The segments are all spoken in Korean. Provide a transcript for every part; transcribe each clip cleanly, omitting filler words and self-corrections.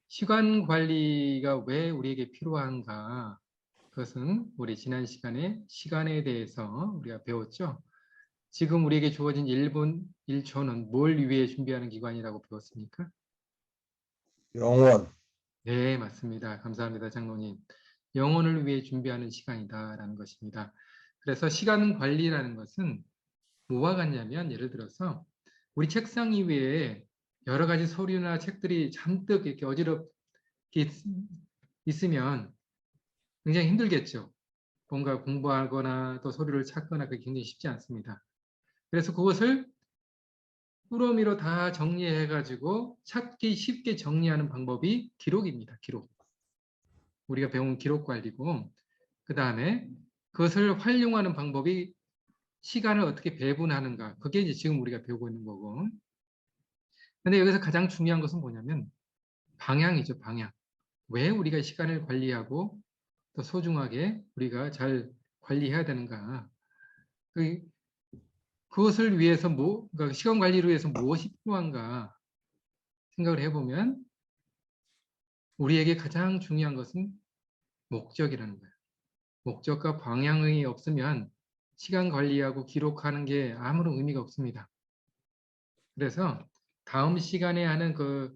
시간 관리가 왜 우리에게 필요한가? 그것은 우리 지난 시간에 시간에 대해서 우리가 배웠죠. 지금 우리에게 주어진 1분 1초는 뭘 위해 준비하는 기관이라고 배웠습니까? 영원. 네, 맞습니다. 감사합니다, 장로님. 영혼을 위해 준비하는 시간이다라는 것입니다. 그래서 시간 관리라는 것은 뭐와 같냐면 예를 들어서 우리 책상 위에 여러 가지 서류나 책들이 잔뜩 이렇게 어지럽게 있으면 굉장히 힘들겠죠. 뭔가 공부하거나 또 서류를 찾거나 그게 굉장히 쉽지 않습니다. 그래서 그것을 꾸러미로 다 정리해가지고 찾기 쉽게 정리하는 방법이 기록입니다. 기록. 우리가 배운 기록 관리고, 그 다음에 그것을 활용하는 방법이 시간을 어떻게 배분하는가. 그게 이제 지금 우리가 배우고 있는 거고. 근데 여기서 가장 중요한 것은 뭐냐면 방향이죠, 방향. 왜 우리가 시간을 관리하고 또 소중하게 우리가 잘 관리해야 되는가. 그것을 위해서 그러니까 시간 관리를 위해서 무엇이 필요한가 생각을 해보면 우리에게 가장 중요한 것은 목적이라는 거예요. 목적과 방향이 없으면 시간 관리하고 기록하는 게 아무런 의미가 없습니다. 그래서 다음 시간에 하는 그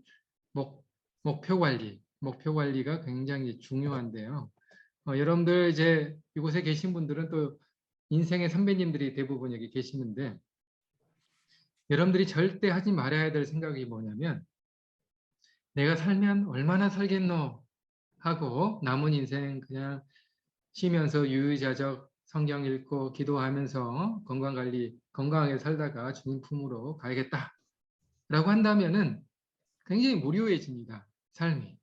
목표 관리가 굉장히 중요한데요. 여러분들 이제 이곳에 계신 분들은 또 인생의 선배님들이 대부분 여기 계시는데 여러분들이 절대 하지 말아야 될 생각이 뭐냐면 내가 살면 얼마나 살겠노 하고 남은 인생 그냥 쉬면서 유유자적 성경 읽고 기도하면서 건강하게 살다가 주님 품으로 가야겠다라고 한다면은 굉장히 무료해집니다. 삶이.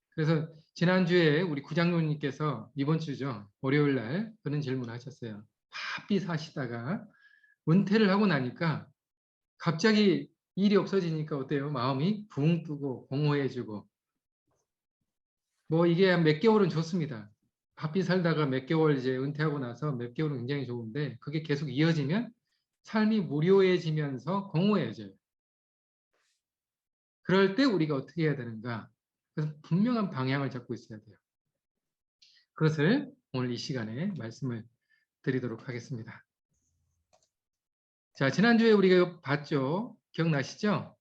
그래서 지난주에 우리 구장로님께서 이번 주죠. 월요일 날 그런 질문을 하셨어요. 바삐 사시다가 은퇴를 하고 나니까 갑자기 일이 없어지니까 어때요? 마음이 붕 뜨고 공허해지고 뭐 이게 한 몇 개월은 좋습니다. 바삐 살다가 몇 개월 이제 은퇴하고 나서 몇 개월은 굉장히 좋은데 그게 계속 이어지면 삶이 무료해지면서 공허해져요. 그럴 때 우리가 어떻게 해야 되는가? 그래서 분명한 방향을 잡고 있어야 돼요. 그것을 오늘 이 시간에 말씀을 드리도록 하겠습니다. 자, 지난주에 우리가 봤죠? 기억나시죠?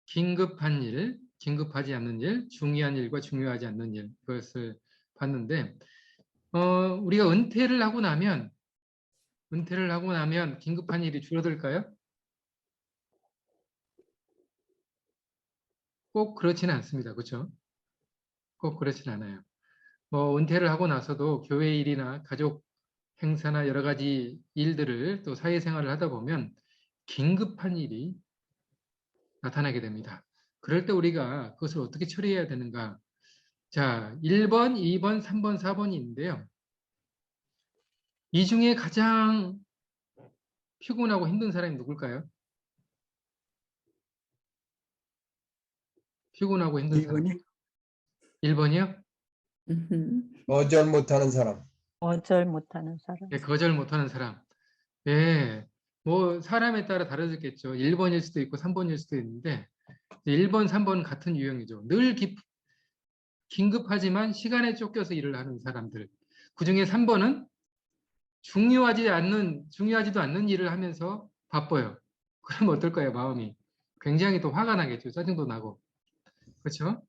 긴급한 일, 긴급하지 않는 일, 중요한 일과 중요하지 않는 일, 그것을 봤는데, 우리가 은퇴를 하고 나면 긴급한 일이 줄어들까요? 꼭 그렇지는 않습니다. 그렇죠? 꼭 그렇지는 않아요. 뭐 은퇴를 하고 나서도 교회 일이나 가족 행사나 여러 가지 일들을 또 사회생활을 하다 보면 긴급한 일이 나타나게 됩니다. 그럴 때 우리가 그것을 어떻게 처리해야 되는가? 자, 1번, 2번, 3번, 4번이 있는데요. 이 중에 가장 피곤하고 힘든 사람이 누굴까요? 피곤하고 힘든 사람. 1번이요? 1번이요? 거절 못하는 사람. 어절 못하는 사람. 네, 거절 못하는 사람. 예, 뭐 사람에 따라 다르겠죠. 1번일 수도 있고 3번일 수도 있는데 1번, 3번 같은 유형이죠. 늘 긴급하지만 시간에 쫓겨서 일을 하는 사람들. 그중에 3번은 중요하지도 않는 일을 하면서 바빠요. 그럼 어떨까요, 마음이? 굉장히 또 화가 나겠죠. 짜증도 나고. 그렇죠?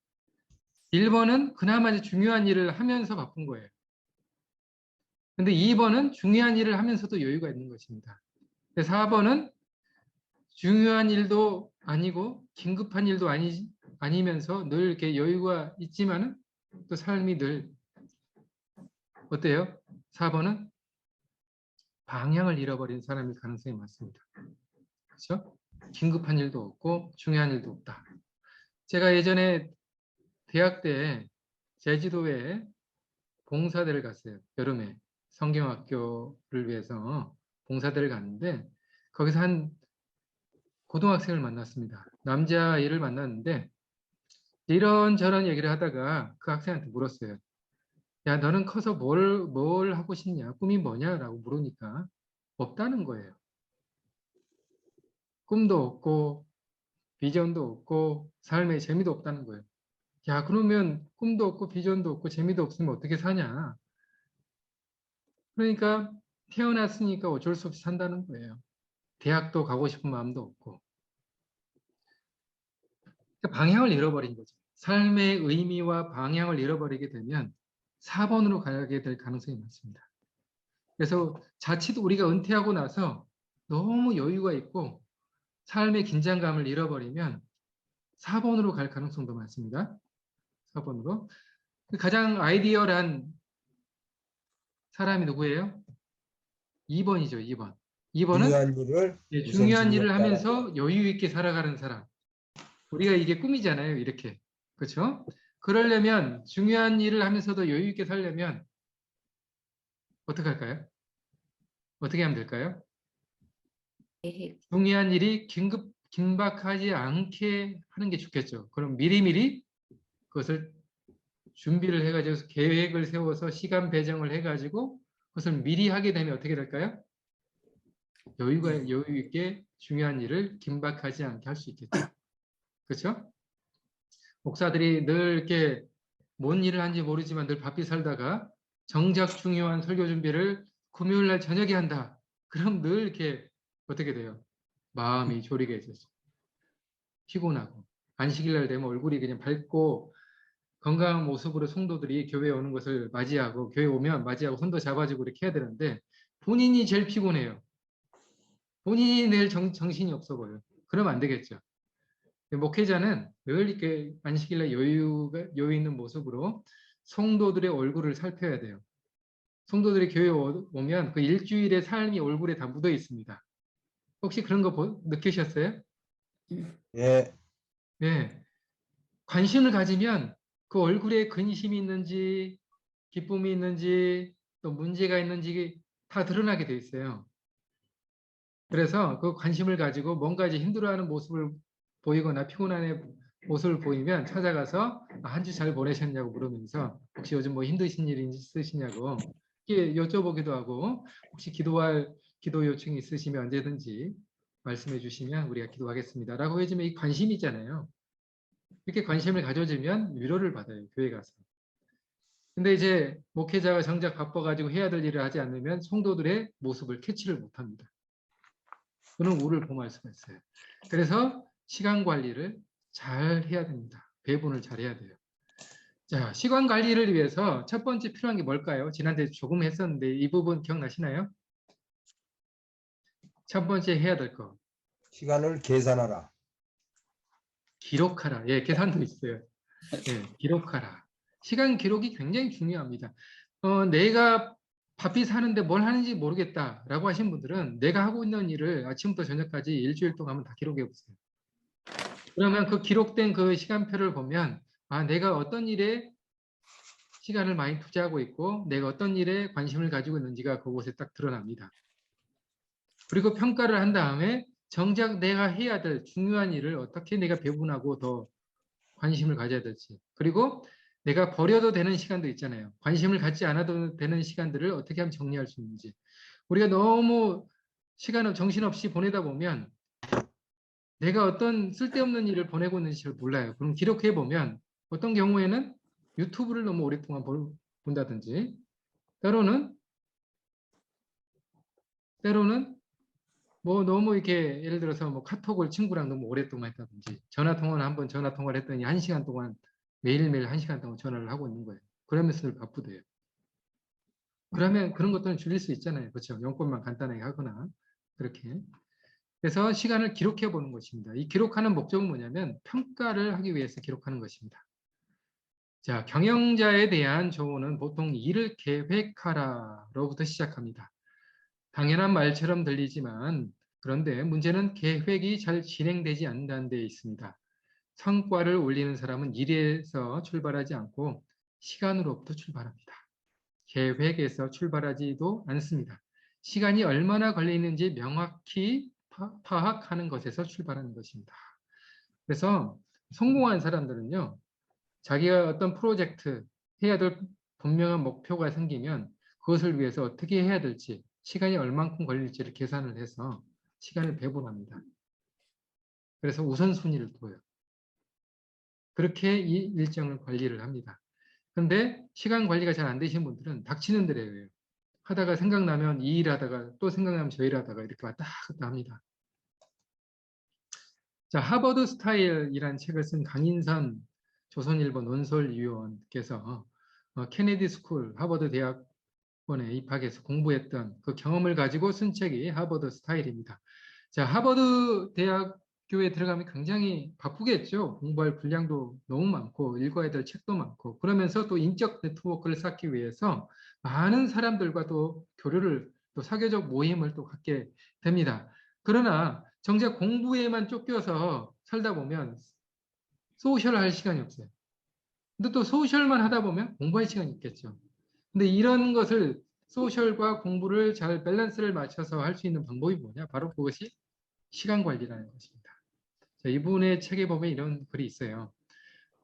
1번은 그나마 이제 중요한 일을 하면서 바쁜 거예요. 근데 2번은 중요한 일을 하면서도 여유가 있는 것입니다. 4번은 중요한 일도 아니고 긴급한 일도 아니면서 늘 이렇게 여유가 있지만은 또 삶이 늘 어때요? 4번은 방향을 잃어버린 사람일 가능성이 많습니다. 그렇죠? 긴급한 일도 없고 중요한 일도 없다. 제가 예전에 대학 때 제주도에 봉사대를 갔어요. 여름에 성경학교를 위해서 봉사대를 갔는데 거기서 한 고등학생을 만났습니다. 남자아이를 만났는데 이런저런 얘기를 하다가 그 학생한테 물었어요. 야, 너는 커서 뭘 하고 싶냐? 꿈이 뭐냐? 라고 물으니까 없다는 거예요. 꿈도 없고 비전도 없고 삶에 재미도 없다는 거예요. 야, 그러면 꿈도 없고 비전도 없고 재미도 없으면 어떻게 사냐? 그러니까 태어났으니까 어쩔 수 없이 산다는 거예요. 대학도 가고 싶은 마음도 없고. 그러니까 방향을 잃어버린 거죠. 삶의 의미와 방향을 잃어버리게 되면 4번으로 가게 될 가능성이 많습니다. 그래서 자칫 우리가 은퇴하고 나서 너무 여유가 있고 삶의 긴장감을 잃어버리면 4번으로 갈 가능성도 많습니다. 4번으로. 가장 아이디어란 사람이 누구예요? 2번이죠, 2번. 2번은 중요한 일을 중요한 일을 우선순위에 하면서 여유 있게 살아가는 사람. 우리가 이게 꿈이잖아요, 이렇게. 그렇죠? 그러려면 중요한 일을 하면서도 여유 있게 살려면 어떻게 할까요? 어떻게 하면 될까요? 계획. 중요한 일이 긴박하지 않게 하는 게 좋겠죠. 그럼 미리미리 그것을 준비를 해가지고 계획을 세워서 시간 배정을 해가지고 그것을 미리 하게 되면 어떻게 될까요? 여유 있게 중요한 일을 긴박하지 않게 할 수 있겠죠. 그렇죠? 목사들이 늘 이렇게 뭔 일을 하는지 모르지만 늘 바삐 살다가 정작 중요한 설교 준비를 금요일 날 저녁에 한다. 그럼 늘 이렇게 어떻게 돼요? 마음이 졸이게 되죠. 피곤하고 안식일 날 되면 얼굴이 그냥 밝고 건강한 모습으로 성도들이 교회에 오는 것을 맞이하고 교회 오면 맞이하고 손도 잡아주고 이렇게 해야 되는데 본인이 제일 피곤해요. 본인이 늘 정신이 없어 보여요. 그러면 안 되겠죠. 목회자는 늘 이렇게 안식일날 여유 있는 모습으로 성도들의 얼굴을 살펴야 돼요. 성도들이 교회에 오면 그 일주일의 삶이 얼굴에 다 묻어 있습니다. 혹시 그런 거 느끼셨어요? 예, 네. 관심을 가지면 그 얼굴에 근심이 있는지 기쁨이 있는지 또 문제가 있는지 다 드러나게 돼 있어요. 그래서 그 관심을 가지고 뭔가 이제 힘들어하는 모습을 보이거나 피곤한 모습을 보이면 찾아가서 한 주 잘 보내셨냐고 물으면서 혹시 요즘 뭐 힘드신 일 있으시냐고 이렇게 여쭤보기도 하고 혹시 기도 요청이 있으시면 언제든지 말씀해 주시면 우리가 기도하겠습니다라고 해주면 이 관심이잖아요. 이렇게 관심을 가져주면 위로를 받아요. 교회 가서. 근데 이제 목회자가 정작 바빠가지고 해야 될 일을 하지 않으면 성도들의 모습을 캐치를 못합니다. 그는 우를 범할 수가 있어요. 그래서 시간 관리를 잘 해야 됩니다. 배분을 잘 해야 돼요. 자, 시간 관리를 위해서 첫 번째 필요한 게 뭘까요? 지난주에 조금 했었는데 이 부분 기억나시나요? 첫 번째 해야 될 거. 시간을 계산하라. 기록하라. 예, 계산도 있어요. 예, 기록하라. 시간 기록이 굉장히 중요합니다. 내가 바삐 사는데 뭘 하는지 모르겠다라고 하신 분들은 내가 하고 있는 일을 아침부터 저녁까지 일주일 동안 한번 다 기록해 보세요. 그러면 그 기록된 그 시간표를 보면 아, 내가 어떤 일에 시간을 많이 투자하고 있고 내가 어떤 일에 관심을 가지고 있는지가 그곳에 딱 드러납니다. 그리고 평가를 한 다음에 정작 내가 해야 될 중요한 일을 어떻게 내가 배분하고 더 관심을 가져야 될지. 그리고 내가 버려도 되는 시간도 있잖아요. 관심을 갖지 않아도 되는 시간들을 어떻게 하면 정리할 수 있는지. 우리가 너무 시간을 정신없이 보내다 보면 내가 어떤 쓸데없는 일을 보내고 있는지 잘 몰라요. 그럼 기록해 보면 어떤 경우에는 유튜브를 너무 오랫동안 본다든지 때로는 뭐 너무 이렇게 예를 들어서 뭐 카톡을 친구랑 너무 오랫동안 했다든지 전화 통화를 한번 전화 통화를 했더니 1시간 동안 매일매일 1시간 동안 전화를 하고 있는 거예요. 그러면서 늘 바쁘대요. 그러면 그런 것들은 줄일 수 있잖아요. 그렇죠? 용건만 간단하게 하거나 그렇게. 그래서 시간을 기록해 보는 것입니다. 이 기록하는 목적은 뭐냐면 평가를 하기 위해서 기록하는 것입니다. 자, 경영자에 대한 조언은 보통 일을 계획하라로부터 시작합니다. 당연한 말처럼 들리지만 그런데 문제는 계획이 잘 진행되지 않는다는 데 있습니다. 성과를 올리는 사람은 일에서 출발하지 않고 시간으로부터 출발합니다. 계획에서 출발하지도 않습니다. 시간이 얼마나 걸리는지 명확히 파악하는 것에서 출발하는 것입니다. 그래서 성공한 사람들은요, 자기가 어떤 프로젝트 해야 될 분명한 목표가 생기면 그것을 위해서 어떻게 해야 될지, 시간이 얼만큼 걸릴지를 계산을 해서 시간을 배분합니다. 그래서 우선순위를 둬요. 그렇게 이 일정을 관리를 합니다. 그런데 시간 관리가 잘 안 되시는 분들은 닥치는 대로예요. 하다가 생각나면 이 일 하다가 또 생각나면 저 일 하다가 이렇게 왔다 갔다 합니다. 자, 하버드 스타일이라는 책을 쓴 강인선 조선일보 논설위원께서 케네디 스쿨 하버드 대학원에 입학해서 공부했던 그 경험을 가지고 쓴 책이 하버드 스타일입니다. 자, 하버드 대학교에 들어가면 굉장히 바쁘겠죠. 공부할 분량도 너무 많고 읽어야 될 책도 많고 그러면서 또 인적 네트워크를 쌓기 위해서 많은 사람들과 또 교류를 또 사교적 모임을 또 갖게 됩니다. 그러나 정작 공부에만 쫓겨서 살다 보면 소셜할 시간이 없어요. 근데 또 소셜만 하다 보면 공부할 시간이 있겠죠. 근데 이런 것을 소셜과 공부를 잘 밸런스를 맞춰서 할 수 있는 방법이 뭐냐? 바로 그것이 시간 관리라는 것입니다. 자, 이분의 책에 보면 이런 글이 있어요.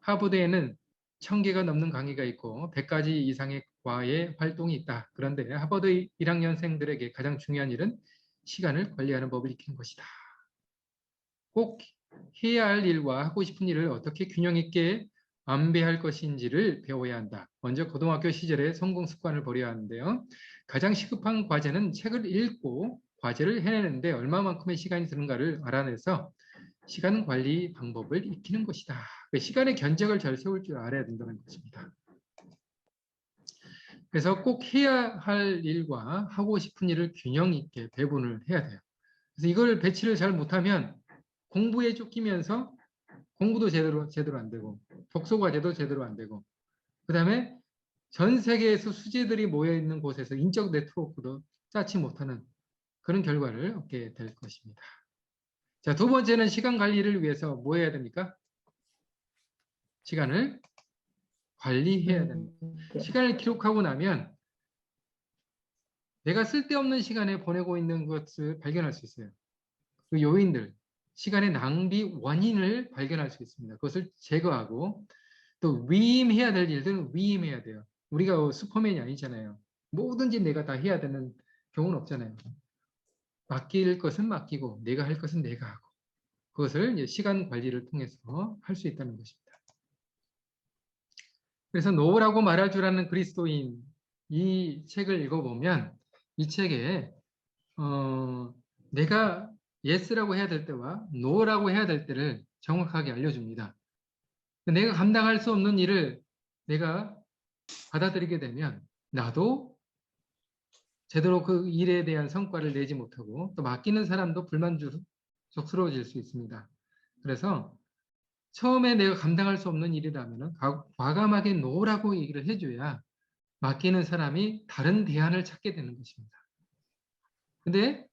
하버드에는 1000개가 넘는 강의가 있고 100가지 이상의 과외 활동이 있다. 그런데 하버드 1학년생들에게 가장 중요한 일은 시간을 관리하는 법을 익히는 것이다. 꼭 해야 할 일과 하고 싶은 일을 어떻게 균형 있게 안배할 것인지를 배워야 한다. 먼저 고등학교 시절에 성공 습관을 버려야 하는데요. 가장 시급한 과제는 책을 읽고 과제를 해내는데 얼마만큼의 시간이 드는가를 알아내서 시간 관리 방법을 익히는 것이다. 시간의 견적을 잘 세울 줄 알아야 된다는 것입니다. 그래서 꼭 해야 할 일과 하고 싶은 일을 균형 있게 배분을 해야 돼요. 그래서 이걸 배치를 잘 못하면 공부에 쫓기면서 공부도 제대로 안 되고 독서 과제도 제대로 안 되고 그다음에 전 세계에서 수재들이 모여 있는 곳에서 인적 네트워크도 쌓지 못하는 그런 결과를 얻게 될 것입니다. 자, 두 번째는 시간 관리를 위해서 뭐 해야 됩니까? 시간을 관리해야 됩니다. 시간을 기록하고 나면 내가 쓸데없는 시간에 보내고 있는 것을 발견할 수 있어요. 그 요인들, 시간의 낭비 원인을 발견할 수 있습니다. 그것을 제거하고 또 위임해야 될 일들은 위임해야 돼요. 우리가 슈퍼맨이 아니잖아요. 뭐든지 내가 다 해야 되는 경우는 없잖아요. 맡길 것은 맡기고 내가 할 것은 내가 하고 그것을 이제 시간 관리를 통해서 할 수 있다는 것입니다. 그래서 노라고 말할 줄 아는 그리스도인 이 책을 읽어보면 이 책에 내가 yes라고 해야 될 때와 no라고 해야 될 때를 정확하게 알려줍니다. 내가 감당할 수 없는 일을 내가 받아들이게 되면 나도 제대로 그 일에 대한 성과를 내지 못하고 또 맡기는 사람도 불만족스러워질 수 있습니다. 그래서 처음에 내가 감당할 수 없는 일이라면 과감하게 no라고 얘기를 해줘야 맡기는 사람이 다른 대안을 찾게 되는 것입니다. 근데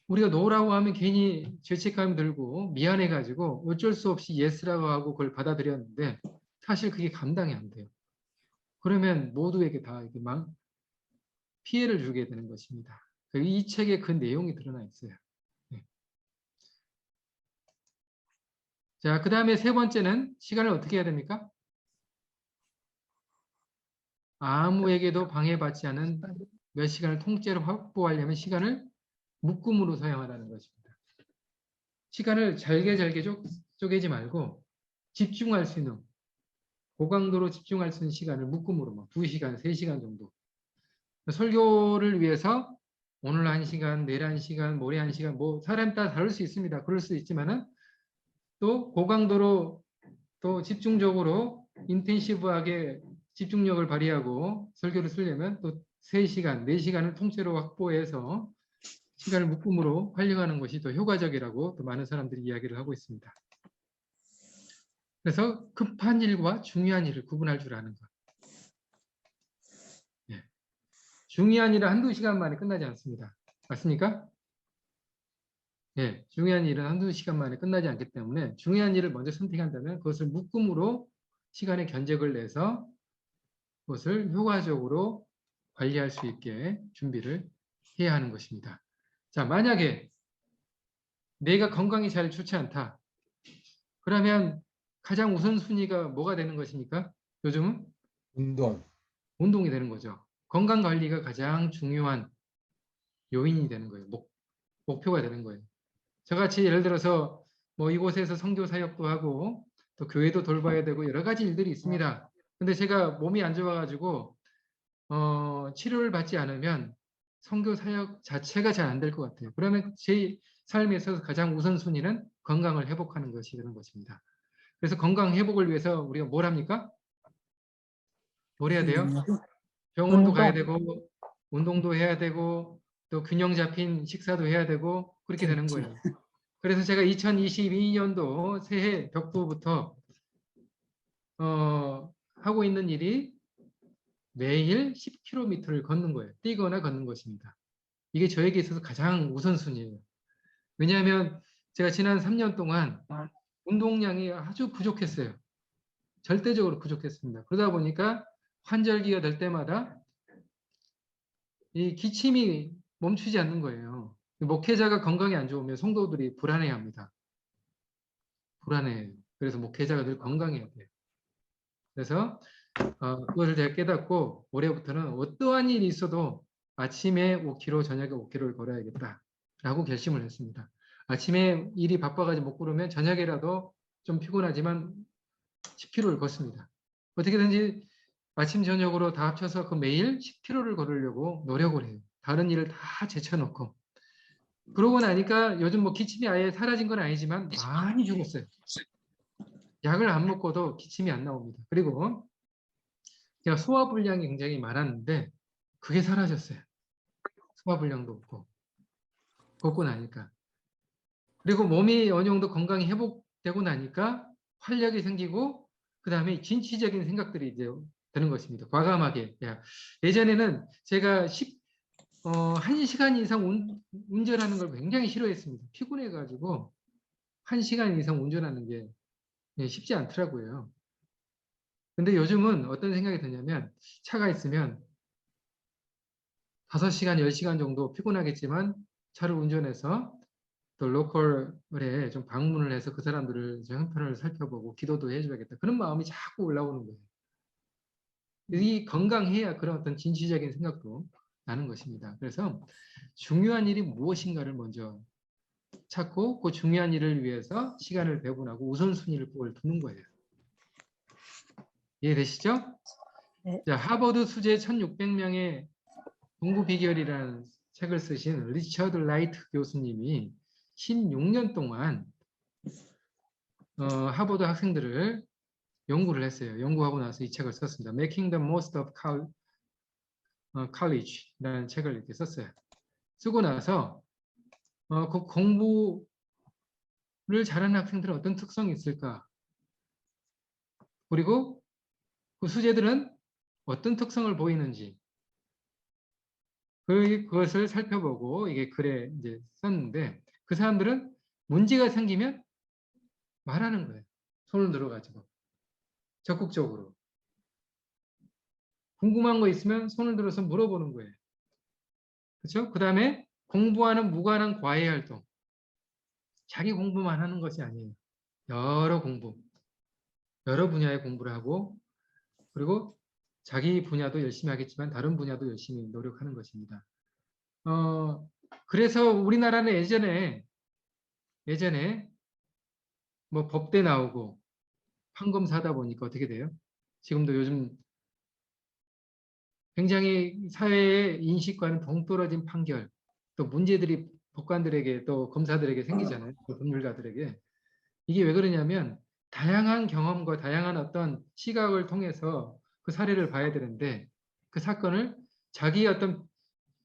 우리가 no라고 하면 괜히 죄책감이 들고 미안해가지고 어쩔 수 없이 yes라고 하고 그걸 받아들였는데 사실 그게 감당이 안 돼요. 그러면 모두에게 다 이렇게 피해를 주게 되는 것입니다. 이 책에 그 내용이 드러나 있어요. 네. 자, 그 다음에 세 번째는 시간을 어떻게 해야 됩니까? 아무에게도 방해받지 않은 몇 시간을 통째로 확보하려면 시간을 묶음으로 사용하라는 것입니다. 시간을 잘게 쪼개지 말고 집중할 수 있는 고강도로 집중할 수 있는 시간을 묶음으로 2시간, 3시간 정도 설교를 위해서 오늘 1시간, 내일 1시간, 모레 1시간 뭐 사람 따라 다를 수 있습니다. 그럴 수 있지만은 또 고강도로 또 집중적으로 인텐시브하게 집중력을 발휘하고 설교를 쓰려면 또 3시간, 4시간을 통째로 확보해서 시간을 묶음으로 활용하는 것이 더 효과적이라고 또 많은 사람들이 이야기를 하고 있습니다. 그래서 급한 일과 중요한 일을 구분할 줄 아는 것. 예. 중요한 일은 1-2시간 만에 끝나지 않습니다. 맞습니까? 예, 중요한 일은 1-2시간 만에 끝나지 않기 때문에 중요한 일을 먼저 선택한다면 그것을 묶음으로 시간의 견적을 내서 그것을 효과적으로 관리할 수 있게 준비를 해야 하는 것입니다. 자, 만약에 내가 건강이 잘 좋지 않다. 그러면 가장 우선순위가 뭐가 되는 것입니까? 요즘은? 운동이 되는 거죠. 건강관리가 가장 중요한 요인이 되는 거예요. 목표가 되는 거예요. 저같이 예를 들어서 뭐 이곳에서 선교 사역도 하고 또 교회도 돌봐야 되고 여러 가지 일들이 있습니다. 근데 제가 몸이 안 좋아가지고 치료를 받지 않으면 선교 사역 자체가 잘 안 될 것 같아요. 그러면 제 삶에 있어서 가장 우선순위는 건강을 회복하는 것이 되는 것입니다. 그래서 건강 회복을 위해서 우리가 뭘 합니까? 뭘 해야 돼요? 병원도 가야 운동. 되고 운동도 해야 되고 또 균형 잡힌 식사도 해야 되고 그렇게 되는 거예요. 그래서 제가 2022년도 새해 벽두부터 하고 있는 일이 매일 10km를 걷는 거예요. 뛰거나 걷는 것입니다. 이게 저에게 있어서 가장 우선순위예요. 왜냐하면 제가 지난 3년 동안 운동량이 아주 부족했어요. 절대적으로 부족했습니다. 그러다 보니까 환절기가 될 때마다 이 기침이 멈추지 않는 거예요. 목회자가 건강이 안 좋으면 성도들이 불안해합니다. 불안해요. 그래서 목회자가 늘 건강해야 돼요. 그래서 그것을 제가 깨닫고 올해부터는 어떠한 일이 있어도 아침에 5km, 저녁에 5km를 걸어야겠다라고 결심을 했습니다. 아침에 일이 바빠가지고 못 걸으면 저녁에라도 좀 피곤하지만 10km를 걷습니다. 어떻게든지 아침 저녁으로 다 합쳐서 그 매일 10km를 걸으려고 노력을 해요. 다른 일을 다 제쳐놓고. 그러고 나니까 요즘 뭐 기침이 아예 사라진 건 아니지만 많이 죽었어요. 약을 안 먹고도 기침이 안 나옵니다. 그리고 제가 소화불량이 굉장히 많았는데 그게 사라졌어요. 소화불량도 없고 걷고 나니까. 그리고 몸이 어느 정도 건강이 회복되고 나니까 활력이 생기고 그 다음에 진취적인 생각들이 이제 드는 것입니다. 과감하게. 예전에는 제가 1시간 이상 운전하는 걸 굉장히 싫어했습니다. 피곤해가지고 1시간 이상 운전하는 게 쉽지 않더라고요. 근데 요즘은 어떤 생각이 드냐면 차가 있으면 5시간, 10시간 정도 피곤하겠지만 차를 운전해서 또 로컬에 좀 방문을 해서 그 사람들을 형편을 살펴보고 기도도 해줘야겠다. 그런 마음이 자꾸 올라오는 거예요. 이 건강해야 그런 어떤 진취적인 생각도 나는 것입니다. 그래서 중요한 일이 무엇인가를 먼저 찾고 그 중요한 일을 위해서 시간을 배분하고 우선순위를 그걸 두는 거예요. 이해되시죠? 네. 자, 하버드 수재 1600명의 공부 비결이라는 책을 쓰신 리처드 라이트 교수님이 16년 동안 하버드 학생들을 연구를 했어요. 연구하고 나서 이 책을 썼습니다. Making the Most of College라는 책을 이렇게 썼어요. 쓰고 나서 그 공부를 잘하는 학생들은 어떤 특성이 있을까? 그리고 그 수재들은 어떤 특성을 보이는지 그것을 살펴보고 이게 글에 이제 썼는데 그 사람들은 문제가 생기면 말하는 거예요. 손을 들어가지고 적극적으로 궁금한 거 있으면 손을 들어서 물어보는 거예요. 그렇죠? 그 다음에 공부하는 무관한 과외 활동. 자기 공부만 하는 것이 아니에요. 여러 분야의 공부를 하고 그리고 자기 분야도 열심히 하겠지만 다른 분야도 열심히 노력하는 것입니다. 그래서 우리나라는 예전에 뭐 법대 나오고 판검사 하다 보니까 어떻게 돼요? 지금도 요즘 굉장히 사회의 인식과는 동떨어진 판결, 또 문제들이 법관들에게 또 검사들에게 생기잖아요. 법률가들에게. 이게 왜 그러냐면 다양한 경험과 다양한 어떤 시각을 통해서 그 사례를 봐야 되는데 그 사건을 자기의 어떤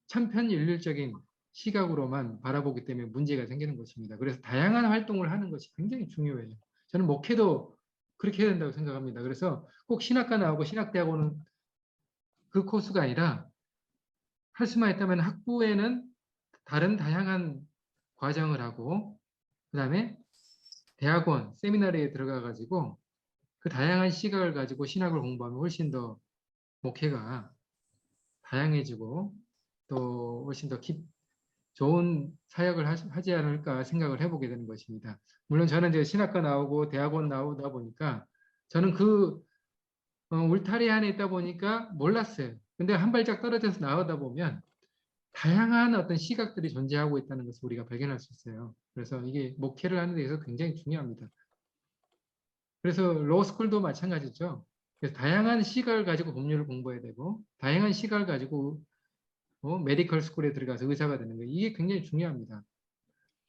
천편일률적인 시각으로만 바라보기 때문에 문제가 생기는 것입니다. 그래서 다양한 활동을 하는 것이 굉장히 중요해요. 저는 목회도 그렇게 해야 된다고 생각합니다. 그래서 꼭 신학과 나오고 신학대학원은 그 코스가 아니라 할 수만 있다면 학부에는 다른 다양한 과정을 하고 그 다음에 대학원, 세미나리에 들어가 가지고 그 다양한 시각을 가지고 신학을 공부하면 훨씬 더 목회가 다양해지고 또 훨씬 더 좋은 사역을 하지 않을까 생각을 해보게 되는 것입니다. 물론 저는 이제 신학과 나오고 대학원 나오다 보니까 저는 그 울타리 안에 있다 보니까 몰랐어요. 근데 한 발짝 떨어져서 나오다 보면 다양한 어떤 시각들이 존재하고 있다는 것을 우리가 발견할 수 있어요. 그래서 이게 목회를 하는 데 있어서 굉장히 중요합니다. 그래서 로스쿨도 마찬가지죠. 그래서 다양한 시각을 가지고 법률을 공부해야 되고 다양한 시각을 가지고 메디컬 스쿨에 들어가서 의사가 되는 거예요. 이게 굉장히 중요합니다.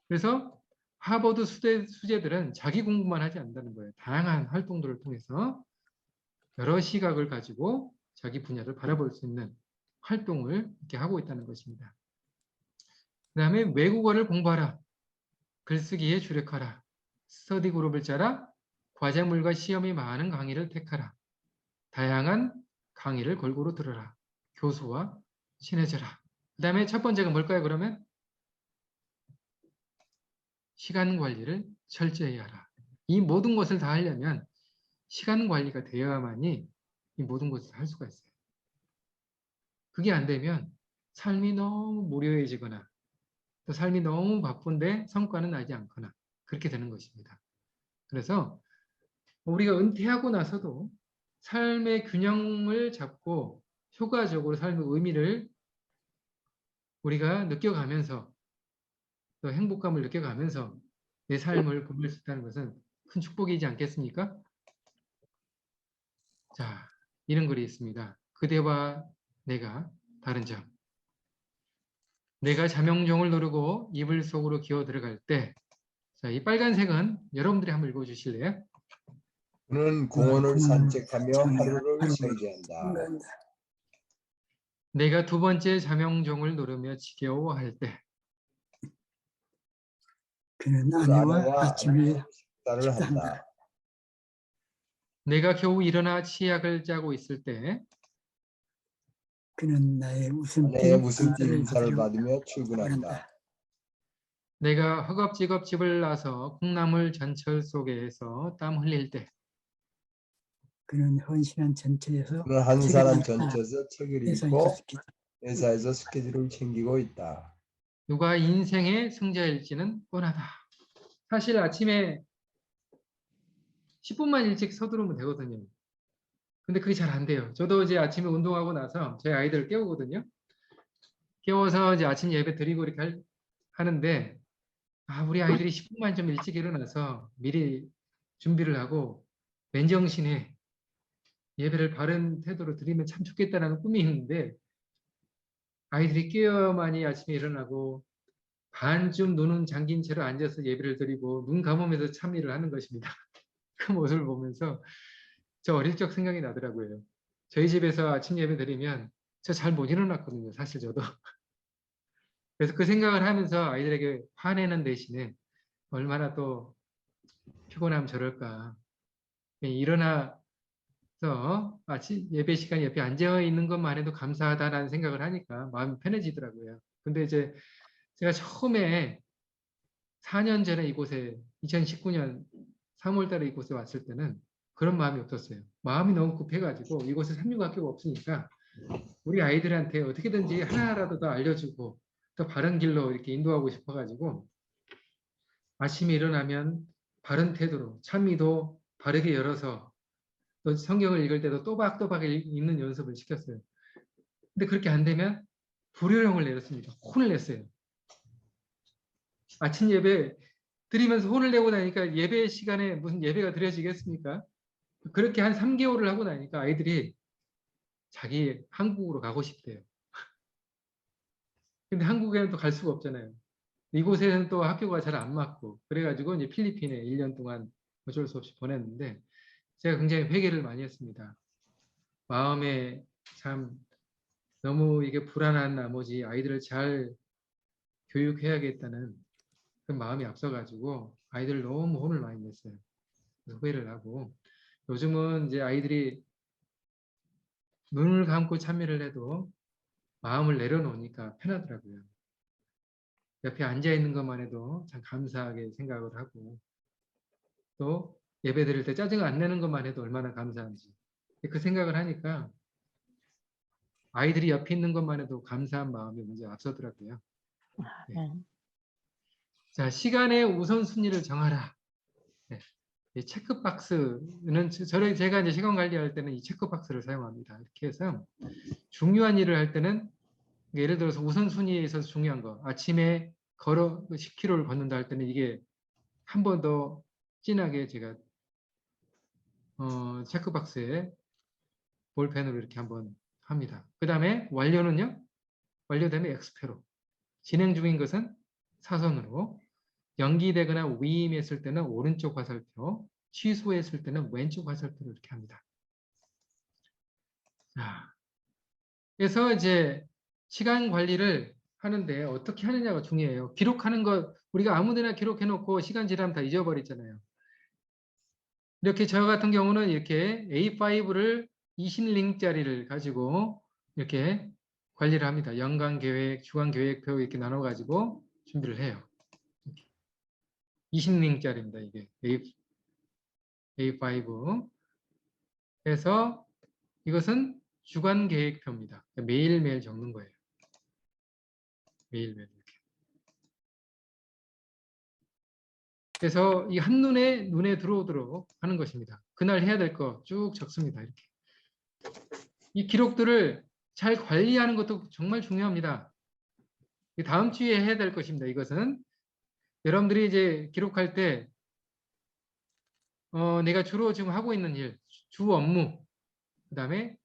그래서 하버드 수재들은 자기 공부만 하지 않는다는 거예요. 다양한 활동들을 통해서 여러 시각을 가지고 자기 분야를 바라볼 수 있는 활동을 이렇게 하고 있다는 것입니다. 그 다음에 외국어를 공부하라. 글쓰기에 주력하라. 스터디 그룹을 짜라. 과제물과 시험이 많은 강의를 택하라. 다양한 강의를 골고루 들어라. 교수와 친해져라. 그 다음에 첫 번째가 뭘까요, 그러면? 시간 관리를 철저히 하라. 이 모든 것을 다 하려면 시간 관리가 되어야만이 이 모든 것을 할 수가 있어요. 그게 안 되면 삶이 너무 무료해지거나 또 삶이 너무 바쁜데 성과는 나지 않거나 그렇게 되는 것입니다. 그래서 우리가 은퇴하고 나서도 삶의 균형을 잡고 효과적으로 삶의 의미를 우리가 느껴가면서 또 행복감을 느껴가면서 내 삶을 보낼 수 있다는 것은 큰 축복이지 않겠습니까? 자, 이런 글이 있습니다. 그대와 내가 다른 점. 내가 자명종을 누르고 이불 속으로 기어 들어갈 때, 자, 이 빨간색은 여러분들이 한번 읽어주실래요? 그는 공원을 산책하며 하루를 성취한다. 내가 두 번째 자명종을 누르며 지겨워할 때, 그는 그는 아내와 아침에 식사를 한다. 내가 겨우 일어나 치약을 짜고 있을 때, 그는 나의 아내의 웃음띤 인사를 받으며 출근한다. 내가 허겁지겁 집을 나서 콩나물 전철 속에서 땀 흘릴 때, 그는 헌신한 전체에서 그는 한 사람 책을 전체에서 책을 읽고 읽고 회사에서 스케줄을 챙기고 있다. 누가 인생의 승자일지는 뻔하다. 사실 아침에 10분만 일찍 서두르면 되거든요. 근데 그게 잘 안 돼요. 저도 이제 아침에 운동하고 나서 제 아이들을 깨우거든요. 깨워서 이제 아침 예배 드리고 이렇게 하는데, 우리 아이들이 10분만 좀 일찍 일어나서 미리 준비를 하고 맨정신에 예배를 바른 태도로 드리면 참 좋겠다라는 꿈이 있는데, 아이들이 깨어만이 아침에 일어나고 반쯤 눈은 잠긴 채로 앉아서 예배를 드리고 눈 감으면서 참여를 하는 것입니다. 그 모습을 보면서 저 어릴 적 생각이 나더라고요. 저희 집에서 아침 예배 드리면 저 잘 못 일어났거든요. 사실 저도. 그래서 그 생각을 하면서 아이들에게 화내는 대신에 얼마나 또 피곤하면 저럴까. 일어나서 아침 예배 시간 옆에 앉아 있는 것만 해도 감사하다라는 생각을 하니까 마음이 편해지더라고요. 근데 이제 제가 처음에 4년 전에 이곳에 2019년 3월 달에 이곳에 왔을 때는 그런 마음이 없었어요. 마음이 너무 급해가지고 이곳에 삼육학교가 없으니까 우리 아이들한테 어떻게든지 하나라도 더 알려주고 또 바른 길로 이렇게 인도하고 싶어가지고 아침에 일어나면 바른 태도로 찬미도 바르게 열어서 또 성경을 읽을 때도 또박또박 읽는 연습을 시켰어요. 근데 그렇게 안 되면 불효령을 내렸습니다. 혼을 냈어요. 아침 예배 드리면서 혼을 내고 나니까 예배 시간에 무슨 예배가 드려지겠습니까? 그렇게 한 3개월을 하고 나니까 아이들이 자기 한국으로 가고 싶대요. 근데 한국에는 또 갈 수가 없잖아요. 이곳에는 또 학교가 잘 안 맞고 그래가지고 이제 필리핀에 1년 동안 어쩔 수 없이 보냈는데 제가 굉장히 회개를 많이 했습니다. 마음에 참 너무 이게 불안한 나머지 아이들을 잘 교육해야겠다는 그 마음이 앞서가지고 아이들 너무 혼을 많이 냈어요. 그래서 후회를 하고 요즘은 이제 아이들이 눈을 감고 참여를 해도 마음을 내려놓으니까 편하더라고요. 옆에 앉아 있는 것만 해도 참 감사하게 생각을 하고 또 예배 드릴 때 짜증 안 내는 것만 해도 얼마나 감사한지 그 생각을 하니까 아이들이 옆에 있는 것만 해도 감사한 마음이 먼저 앞서더라고요. 네. 자, 시간의 우선순위를 정하라. 네. 이 체크박스는 제가 이제 시간 관리할 때는 이 체크박스를 사용합니다. 이렇게 해서 중요한 일을 할 때는 예를 들어서 우선순위에 있어서 중요한 거. 아침에 10km를 걷는다 할 때는 이게 한 번 더 진하게 제가 체크박스에 볼펜으로 이렇게 한번 합니다. 그 다음에 완료는요. 완료되면 X표로. 진행 중인 것은 사선으로. 연기되거나 위임했을 때는 오른쪽 화살표, 취소했을 때는 왼쪽 화살표로 이렇게 합니다. 자, 그래서 이제 시간 관리를 하는데 어떻게 하느냐가 중요해요. 기록하는 것, 우리가 아무데나 기록해놓고 시간 지나면 다 잊어버리잖아요. 이렇게 저 같은 경우는 이렇게 A5를 20링짜리를 가지고 이렇게 관리를 합니다. 연간 계획, 주간 계획표 이렇게 나눠가지고 준비를 해요. 20링짜리입니다. 이게 A5. 그래서 이것은 주간 계획표입니다. 매일매일 적는 거예요. 매일매일 이렇게. 그래서 이 한눈에 눈에 들어오도록 하는 것입니다. 그날 해야 될 거 쭉 적습니다. 이렇게. 이 기록들을 잘 관리하는 것도 정말 중요합니다. 다음 주에 해야 될 것입니다. 이것은 여러분들이 이제 기록할 때 내가 주로 지금 하고 있는 일, 주 업무, 그 다음에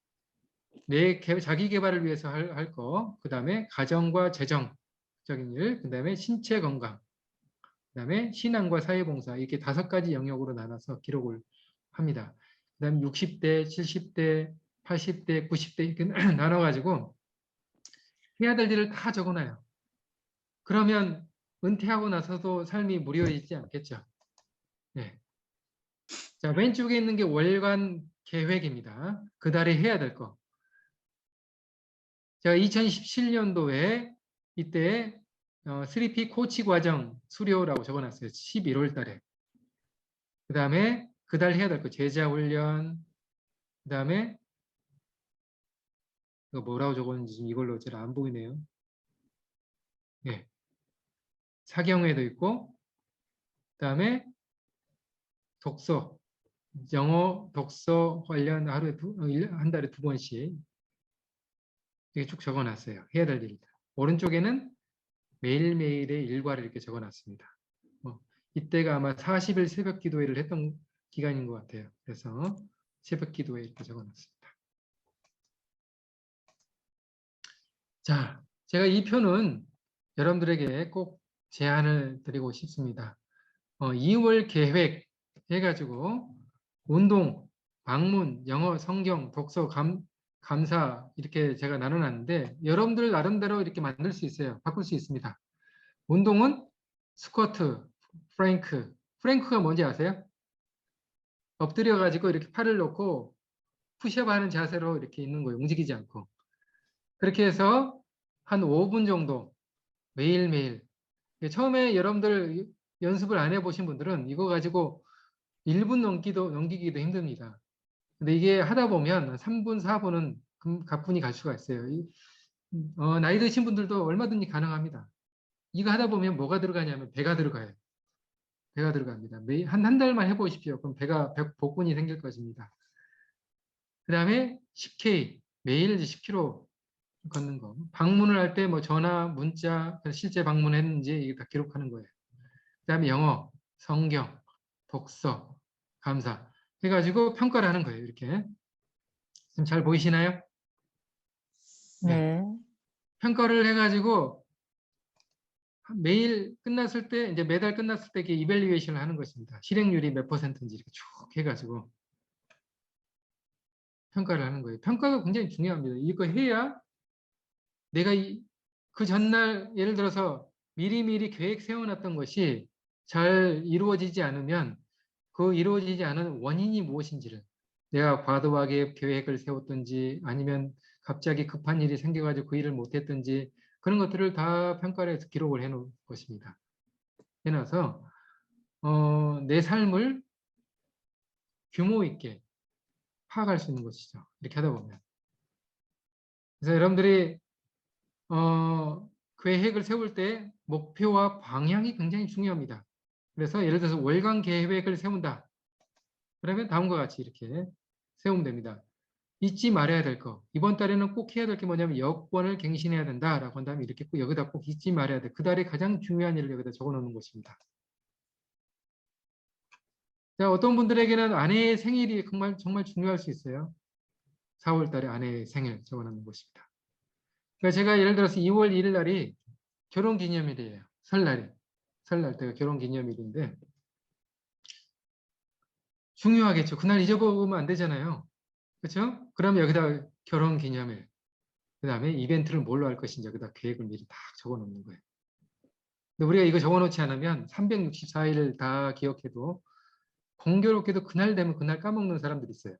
자기 개발을 위해서 할 거, 그 다음에 가정과 재정적인 일, 그 다음에 신체 건강, 그 다음에 신앙과 사회봉사 이렇게 5가지 영역으로 나눠서 기록을 합니다. 그 다음에 60대, 70대, 80대, 90대 이렇게 나눠가지고 해야 될 일을 다 적어놔요. 그러면 은퇴하고 나서도 삶이 무료해지지 않겠죠. 네. 자, 왼쪽에 있는 게 월간 계획입니다. 그 달에 해야 될 거. 제가 2017년도에 이때 3P 코치 과정 수료라고 적어놨어요. 11월 달에. 그 다음에 그 달 해야 될 거. 제자 훈련. 그 다음에 이거 뭐라고 적었는지 지금 이걸로 잘 안 보이네요. 네. 사경회도 있고, 그 다음에 독서, 영어 독서 관련 하루에 한 달에 2번씩 이렇게 쭉 적어놨어요. 해야 될 일이다. 오른쪽에는 매일매일의 일과를 이렇게 적어놨습니다. 이때가 아마 40일 새벽 기도회를 했던 기간인 것 같아요. 그래서 새벽 기도회 이렇게 적어놨습니다. 자, 제가 이 표는 여러분들에게 꼭 제안을 드리고 싶습니다. 2월 계획 해가지고 운동, 방문, 영어, 성경, 독서, 감사 이렇게 제가 나눠놨는데 여러분들 나름대로 이렇게 만들 수 있어요. 바꿀 수 있습니다. 운동은 스쿼트, 프랭크가 뭔지 아세요? 엎드려 가지고 이렇게 팔을 놓고 푸시업 하는 자세로 이렇게 있는 거예요. 움직이지 않고. 그렇게 해서 한 5분 정도 매일매일. 처음에 여러분들 연습을 안 해보신 분들은 이거 가지고 1분 넘기기도 힘듭니다. 근데 이게 하다 보면 3분, 4분은 가뿐히 갈 수가 있어요. 나이 드신 분들도 얼마든지 가능합니다. 이거 하다 보면 뭐가 들어가냐면 배가 들어가요. 배가 들어갑니다. 한 달만 해보십시오. 그럼 복근이 생길 것입니다. 그 다음에 10K, 매일 10km 걷는 거. 방문을 할 때 뭐 전화, 문자, 실제 방문했는지 이게 다 기록하는 거예요. 그 다음에 영어, 성경, 독서, 감사 해가지고 평가를 하는 거예요. 이렇게. 지금 잘 보이시나요? 네. 평가를 해가지고 매일 끝났을 때, 이제 매달 끝났을 때 이렇게 이밸류에이션을 하는 것입니다. 실행률이 몇 %인지 이렇게 쭉 해가지고 평가를 하는 거예요. 평가가 굉장히 중요합니다. 이거 해야 내가 그 전날 예를 들어서 미리미리 계획 세워놨던 것이 잘 이루어지지 않으면 그 이루어지지 않은 원인이 무엇인지를 내가 과도하게 계획을 세웠든지 아니면 갑자기 급한 일이 생겨가지고 그 일을 못했든지 그런 것들을 다 평가를 해서 기록을 해놓은 것입니다. 해놔서 내 삶을 규모 있게 파악할 수 있는 것이죠. 이렇게 하다 보면. 그래서 여러분들이 계획을 세울 때 목표와 방향이 굉장히 중요합니다. 그래서 예를 들어서 월간 계획을 세운다. 그러면 다음과 같이 이렇게 세우면 됩니다. 잊지 말아야 될 거. 이번 달에는 꼭 해야 될 게 뭐냐면 여권을 갱신해야 된다라고 한 다음에 이렇게 꼭 여기다 꼭 잊지 말아야 돼. 그 달에 가장 중요한 일을 여기다 적어 놓는 것입니다. 자, 어떤 분들에게는 아내의 생일이 정말 정말 중요할 수 있어요. 4월 달에 아내의 생일 적어 놓는 것입니다. 그러니까 제가 예를 들어서 2월 1일 날이 결혼 기념일이에요. 설날이. 설날 때가 결혼 기념일인데 중요하겠죠. 그날 잊어먹으면 안 되잖아요. 그렇죠? 그럼 여기다 결혼 기념일, 그 다음에 이벤트를 뭘로 할 것인지 여기다 계획을 미리 딱 적어 놓는 거예요. 근데 우리가 이거 적어 놓지 않으면 364일 다 기억해도 공교롭게도 그날 되면 그날 까먹는 사람들이 있어요.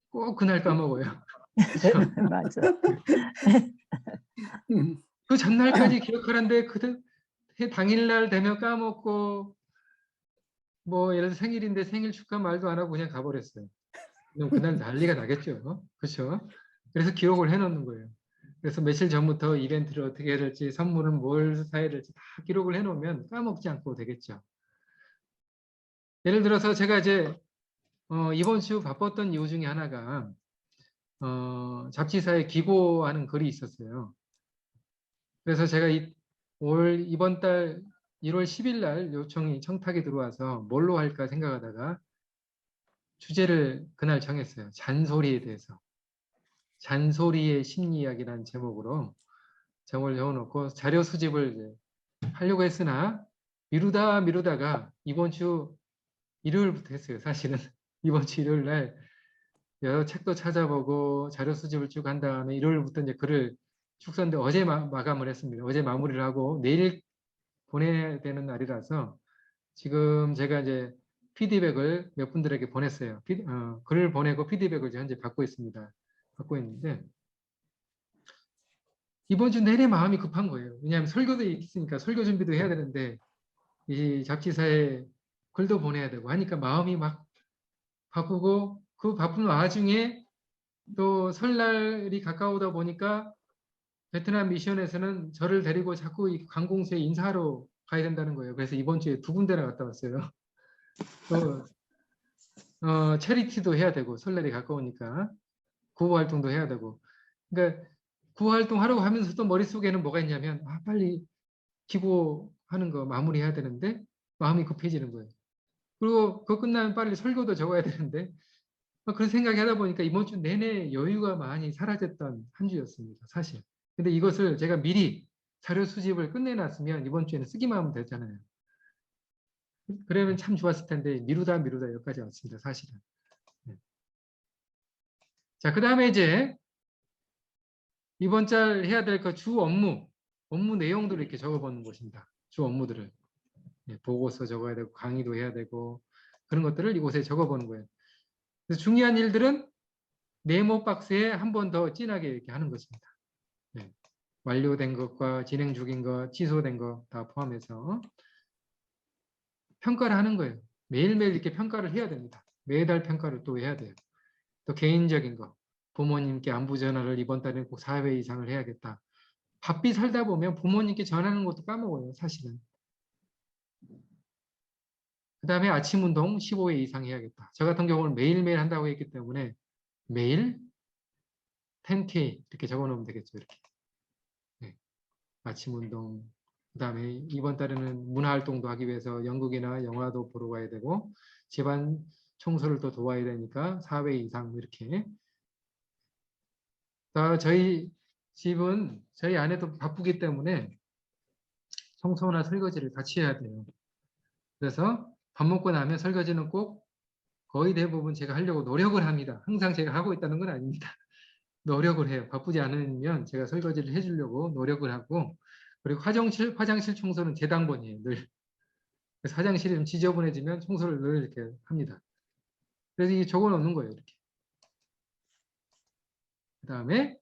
꼭 그날 까먹어요. 그렇죠? 맞아. 그 전날까지 기억하는데 그 당일날 되면 까먹고 뭐 예를 들어 생일인데 생일 축하 말도 안 하고 그냥 가버렸어요. 그럼 그날 난리가 나겠죠. 그렇죠? 그래서 기록을 해놓는 거예요. 그래서 며칠 전부터 이벤트를 어떻게 해야 될지, 선물은 뭘 사야 될지 다 기록을 해놓으면 까먹지 않고 되겠죠. 예를 들어서 제가 이제 이번 주 바빴던 이유 중에 하나가 잡지사에 기고하는 글이 있었어요. 그래서 제가 이번 달 1월 10일 날 요청이 청탁이 들어와서 뭘로 할까 생각하다가 주제를 그날 정했어요. 잔소리에 대해서. 잔소리의 심리학이라는 제목으로 제목을 적어놓고 자료 수집을 이제 하려고 했으나 미루다가 이번 주 일요일부터 했어요. 사실은 이번 주 일요일 날 여러 책도 찾아보고 자료 수집을 쭉 한 다음에 일요일부터 이제 글을 쭉 썼는데 어제 마감을 했습니다. 어제 마무리를 하고 내일 보내야 되는 날이라서 지금 제가 이제 피드백을 몇 분들에게 보냈어요. 글을 보내고 피드백을 이제 현재 받고 있습니다. 받고 있는데 이번 주 내내 마음이 급한 거예요. 왜냐하면 설교도 있으니까 설교 준비도 해야 되는데 이 잡지사에 글도 보내야 되고 하니까 마음이 막 바쁘고 그 바쁜 와중에 또 설날이 가까우다 보니까 베트남 미션에서는 저를 데리고 자꾸 이 관공서에 인사하러 가야 된다는 거예요. 그래서 이번 주에 2군데나 갔다 왔어요. 또 체리티도 해야 되고 설날이 가까우니까 구호 활동도 해야 되고 그러니까 구호 활동 하려고 하면서도 머릿속에는 뭐가 있냐면 빨리 기고하는 거 마무리해야 되는데 마음이 급해지는 거예요. 그리고 그거 끝나면 빨리 설교도 적어야 되는데 그런 생각이 하다 보니까 이번 주 내내 여유가 많이 사라졌던 한 주였습니다. 사실. 근데 이것을 제가 미리 자료 수집을 끝내놨으면 이번 주에는 쓰기만 하면 되잖아요. 그러면 참 좋았을 텐데 미루다 여기까지 왔습니다. 사실은. 네. 자, 그 다음에 이제 이번 달 해야 될 그 주 업무 내용들을 이렇게 적어보는 것입니다. 주 업무들을. 보고서 적어야 되고 강의도 해야 되고 그런 것들을 이곳에 적어보는 거예요. 그래서 중요한 일들은 네모 박스에 한 번 더 진하게 이렇게 하는 것입니다. 네. 완료된 것과 진행 중인 것, 취소된 것 다 포함해서 평가를 하는 거예요. 매일매일 이렇게 평가를 해야 됩니다. 매달 평가를 또 해야 돼요. 또 개인적인 거, 부모님께 안부 전화를 이번 달에는 꼭 4회 이상을 해야겠다. 바삐 살다 보면 부모님께 전하는 것도 까먹어요, 사실은. 그 다음에 아침 운동 15회 이상 해야겠다. 저 같은 경우는 매일매일 한다고 했기 때문에 매일 10K 이렇게 적어 놓으면 되겠죠, 이렇게. 네. 아침 운동. 그 다음에 이번 달에는 문화활동도 하기 위해서 연극이나 영화도 보러 가야 되고 집안 청소를 또 도와야 되니까 4회 이상 이렇게. 저희 집은 저희 아내도 바쁘기 때문에 청소나 설거지를 같이 해야 돼요. 그래서 밥 먹고 나면 설거지는 꼭 거의 대부분 제가 하려고 노력을 합니다. 항상 제가 하고 있다는 건 아닙니다. 노력을 해요. 바쁘지 않으면 제가 설거지를 해주려고 노력을 하고 그리고 화장실 청소는 제 당번이에요. 늘. 그래서 화장실이 좀 지저분해지면 청소를 늘 이렇게 합니다. 그래서 이게 적어 놓는 거예요. 이렇게. 그 다음에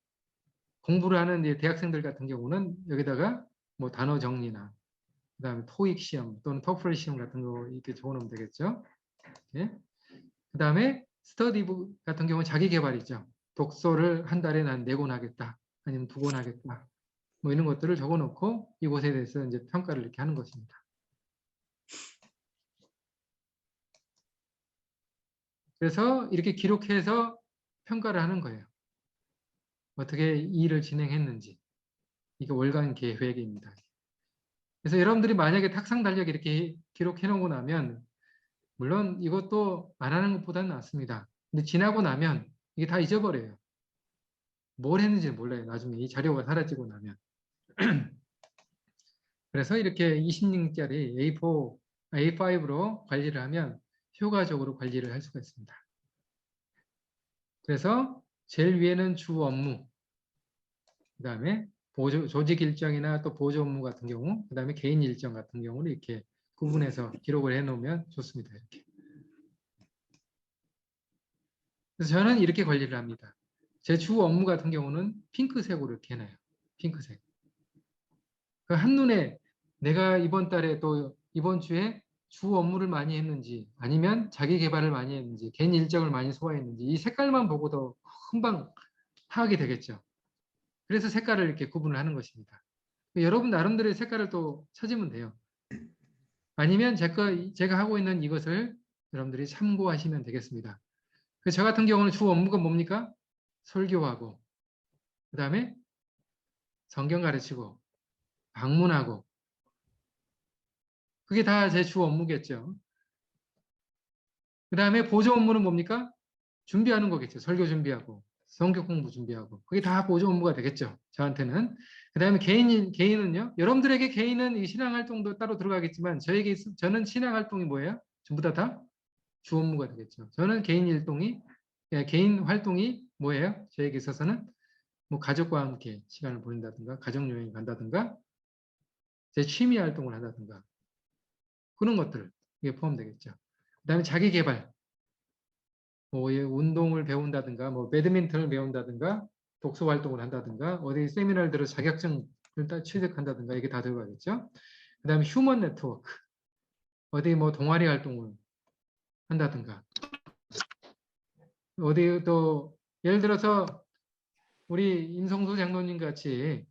공부를 하는 이제 대학생들 같은 경우는 여기다가 뭐 단어 정리나 그 다음에 토익 시험 또는 토플 시험 같은 거 이렇게 적어 놓으면 되겠죠. 예? 그 다음에 스터디북 같은 경우는 자기 개발이죠. 독서를 한 달에 난 4권 하겠다. 아니면 2권 하겠다. 뭐 이런 것들을 적어 놓고 이곳에 대해서 이제 평가를 이렇게 하는 것입니다. 그래서 이렇게 기록해서 평가를 하는 거예요. 어떻게 일을 진행했는지 이게 월간 계획입니다. 그래서 여러분들이 만약에 탁상 달력 이렇게 기록해 놓고 나면 물론 이것도 안 하는 것보다는 낫습니다. 근데 지나고 나면 이게 다 잊어버려요. 뭘 했는지 몰라요. 나중에 이 자료가 사라지고 나면. 그래서 이렇게 20링짜리 A4, A5로 관리를 하면 효과적으로 관리를 할 수가 있습니다. 그래서 제일 위에는 주 업무, 그 다음에 조직 일정이나 또 보조 업무 같은 경우, 그 다음에 개인 일정 같은 경우는 이렇게 구분해서 기록을 해 놓으면 좋습니다. 이렇게. 그래서 저는 이렇게 관리를 합니다. 제 주 업무 같은 경우는 핑크색으로 이렇게 해놔요. 핑크색. 그 한눈에 내가 이번 달에 또 이번 주에 주 업무를 많이 했는지 아니면 자기 개발을 많이 했는지 개인 일정을 많이 소화했는지 이 색깔만 보고도 금방 파악이 되겠죠. 그래서 색깔을 이렇게 구분을 하는 것입니다. 여러분 나름대로의 색깔을 또 찾으면 돼요. 아니면 제가 하고 있는 이것을 여러분들이 참고하시면 되겠습니다. 그래서 저 같은 경우는 주 업무가 뭡니까? 설교하고 그 다음에 성경 가르치고 방문하고 그게 다 제 주 업무겠죠. 그 다음에 보조 업무는 뭡니까? 준비하는 거겠죠. 설교 준비하고 성경 공부 준비하고 그게 다 보조 업무가 되겠죠. 저한테는. 그 다음에 개인은요. 여러분들에게 개인은 이 신앙활동도 따로 들어가겠지만 저는 신앙활동이 뭐예요? 전부 다 주 업무가 되겠죠. 저는 개인 활동이 뭐예요? 저에게 있어서는 뭐 가족과 함께 시간을 보낸다든가 가족여행 간다든가 제 취미 활동을 한다든가 그런 것들 이게 포함되겠죠. 그 다음에 자기 개발 뭐 운동을 배운다든가 뭐 배드민턴을 배운다든가 독서 활동을 한다든가 어디 세미나를 들어 자격증을 취득한다든가 이게 다 들어가겠죠. 그 다음에 휴먼 네트워크 어디 뭐 동아리 활동을 한다든가 어디 또 예를 들어서 우리 임성수 장로님 같이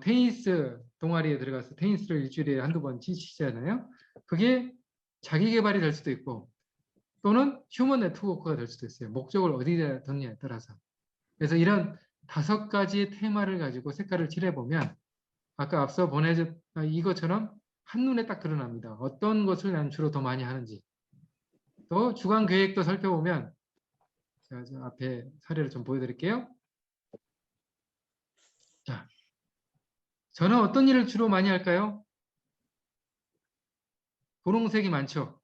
테니스 동아리에 들어가서 테니스를 일주일에 한두 번 치시잖아요. 그게 자기 개발이 될 수도 있고 또는 휴먼 네트워크가 될 수도 있어요. 목적을 어디에 뒀냐에 따라서. 그래서 이런 5가지의 테마를 가지고 색깔을 칠해보면 아까 앞서 이것처럼 한눈에 딱 드러납니다. 어떤 것을 난 주로 더 많이 하는지. 또 주간 계획도 살펴보면 제가 저 앞에 사례를 좀 보여드릴게요. 자, 저는 어떤 일을 주로 많이 할까요? 분홍색이 많죠.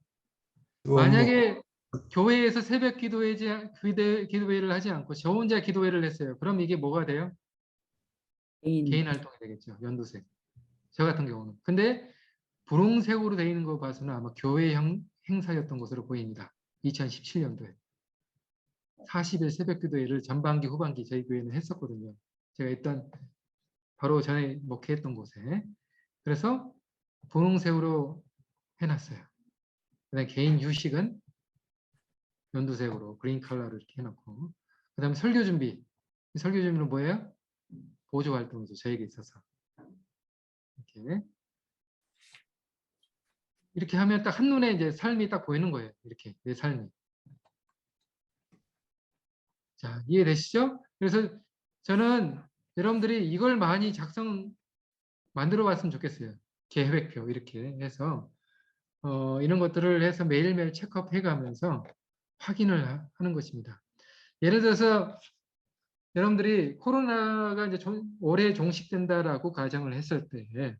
주 업무, 만약에 교회에서 새벽 기도회를 하지 않고 저 혼자 기도회를 했어요. 그럼 이게 뭐가 돼요? 개인 활동이 되겠죠. 연두색. 저 같은 경우는. 근데 분홍색으로 되어 있는 거 봐서는 아마 교회 행사였던 것으로 보입니다. 2017년도에. 40일 새벽 기도회를 전반기, 후반기 저희 교회는 했었거든요. 제가 일단 바로 전에 목회했던 곳에. 그래서 분홍색으로 해놨어요. 그다음에 개인 휴식은 연두색으로 그린 컬러로 이렇게 해놓고 그 다음에 설교 준비. 설교 준비는 뭐예요? 보조 활동이죠. 저에게 있어서. 이렇게 하면 딱 한눈에 이제 삶이 딱 보이는 거예요. 이렇게 내 삶이. 자, 이해되시죠? 그래서 저는 여러분들이 이걸 많이 만들어 봤으면 좋겠어요. 계획표 이렇게 해서 이런 것들을 해서 매일매일 체크업 해가면서 확인을 하는 것입니다. 예를 들어서 여러분들이 코로나가 이제 올해 종식된다라고 가정을 했을 때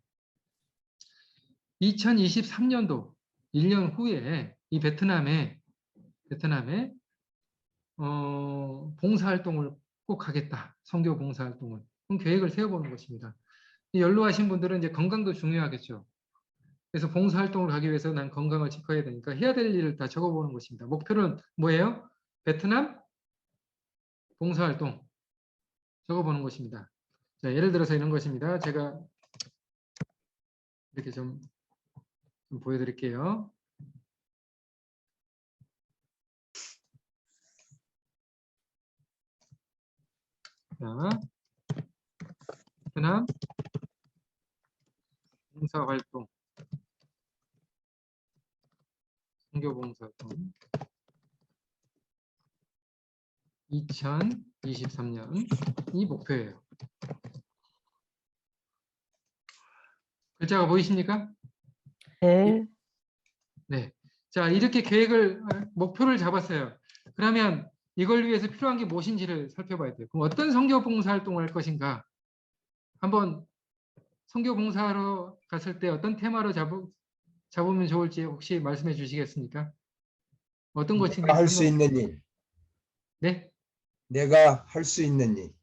2023년도 1년 후에 이 베트남에 봉사활동을 꼭 하겠다. 선교 봉사활동을. 그럼 계획을 세워보는 것입니다. 연로하신 분들은 이제 건강도 중요하겠죠. 그래서 봉사활동을 가기 위해서 난 건강을 지켜야 되니까 해야 될 일을 다 적어보는 것입니다. 목표는 뭐예요? 베트남 봉사활동 적어보는 것입니다. 자, 예를 들어서 이런 것입니다. 제가 이렇게 좀 보여드릴게요. 자, 베트남 봉사활동, 선교 봉사활동 2023년이 목표예요. 글자가 보이십니까? 네. 네. 자, 이렇게 목표를 잡았어요. 그러면 이걸 위해서 필요한 게 무엇인지를 살펴봐야 돼요. 그럼 어떤 선교 봉사 활동을 할 것인가? 한번 선교 봉사하러 갔을 때 어떤 테마로 잡으면 좋을지 혹시 말씀해 주시겠습니까? 어떤 것이 내가 할 수 있는 일, 네? 내가 할 수 있는 일.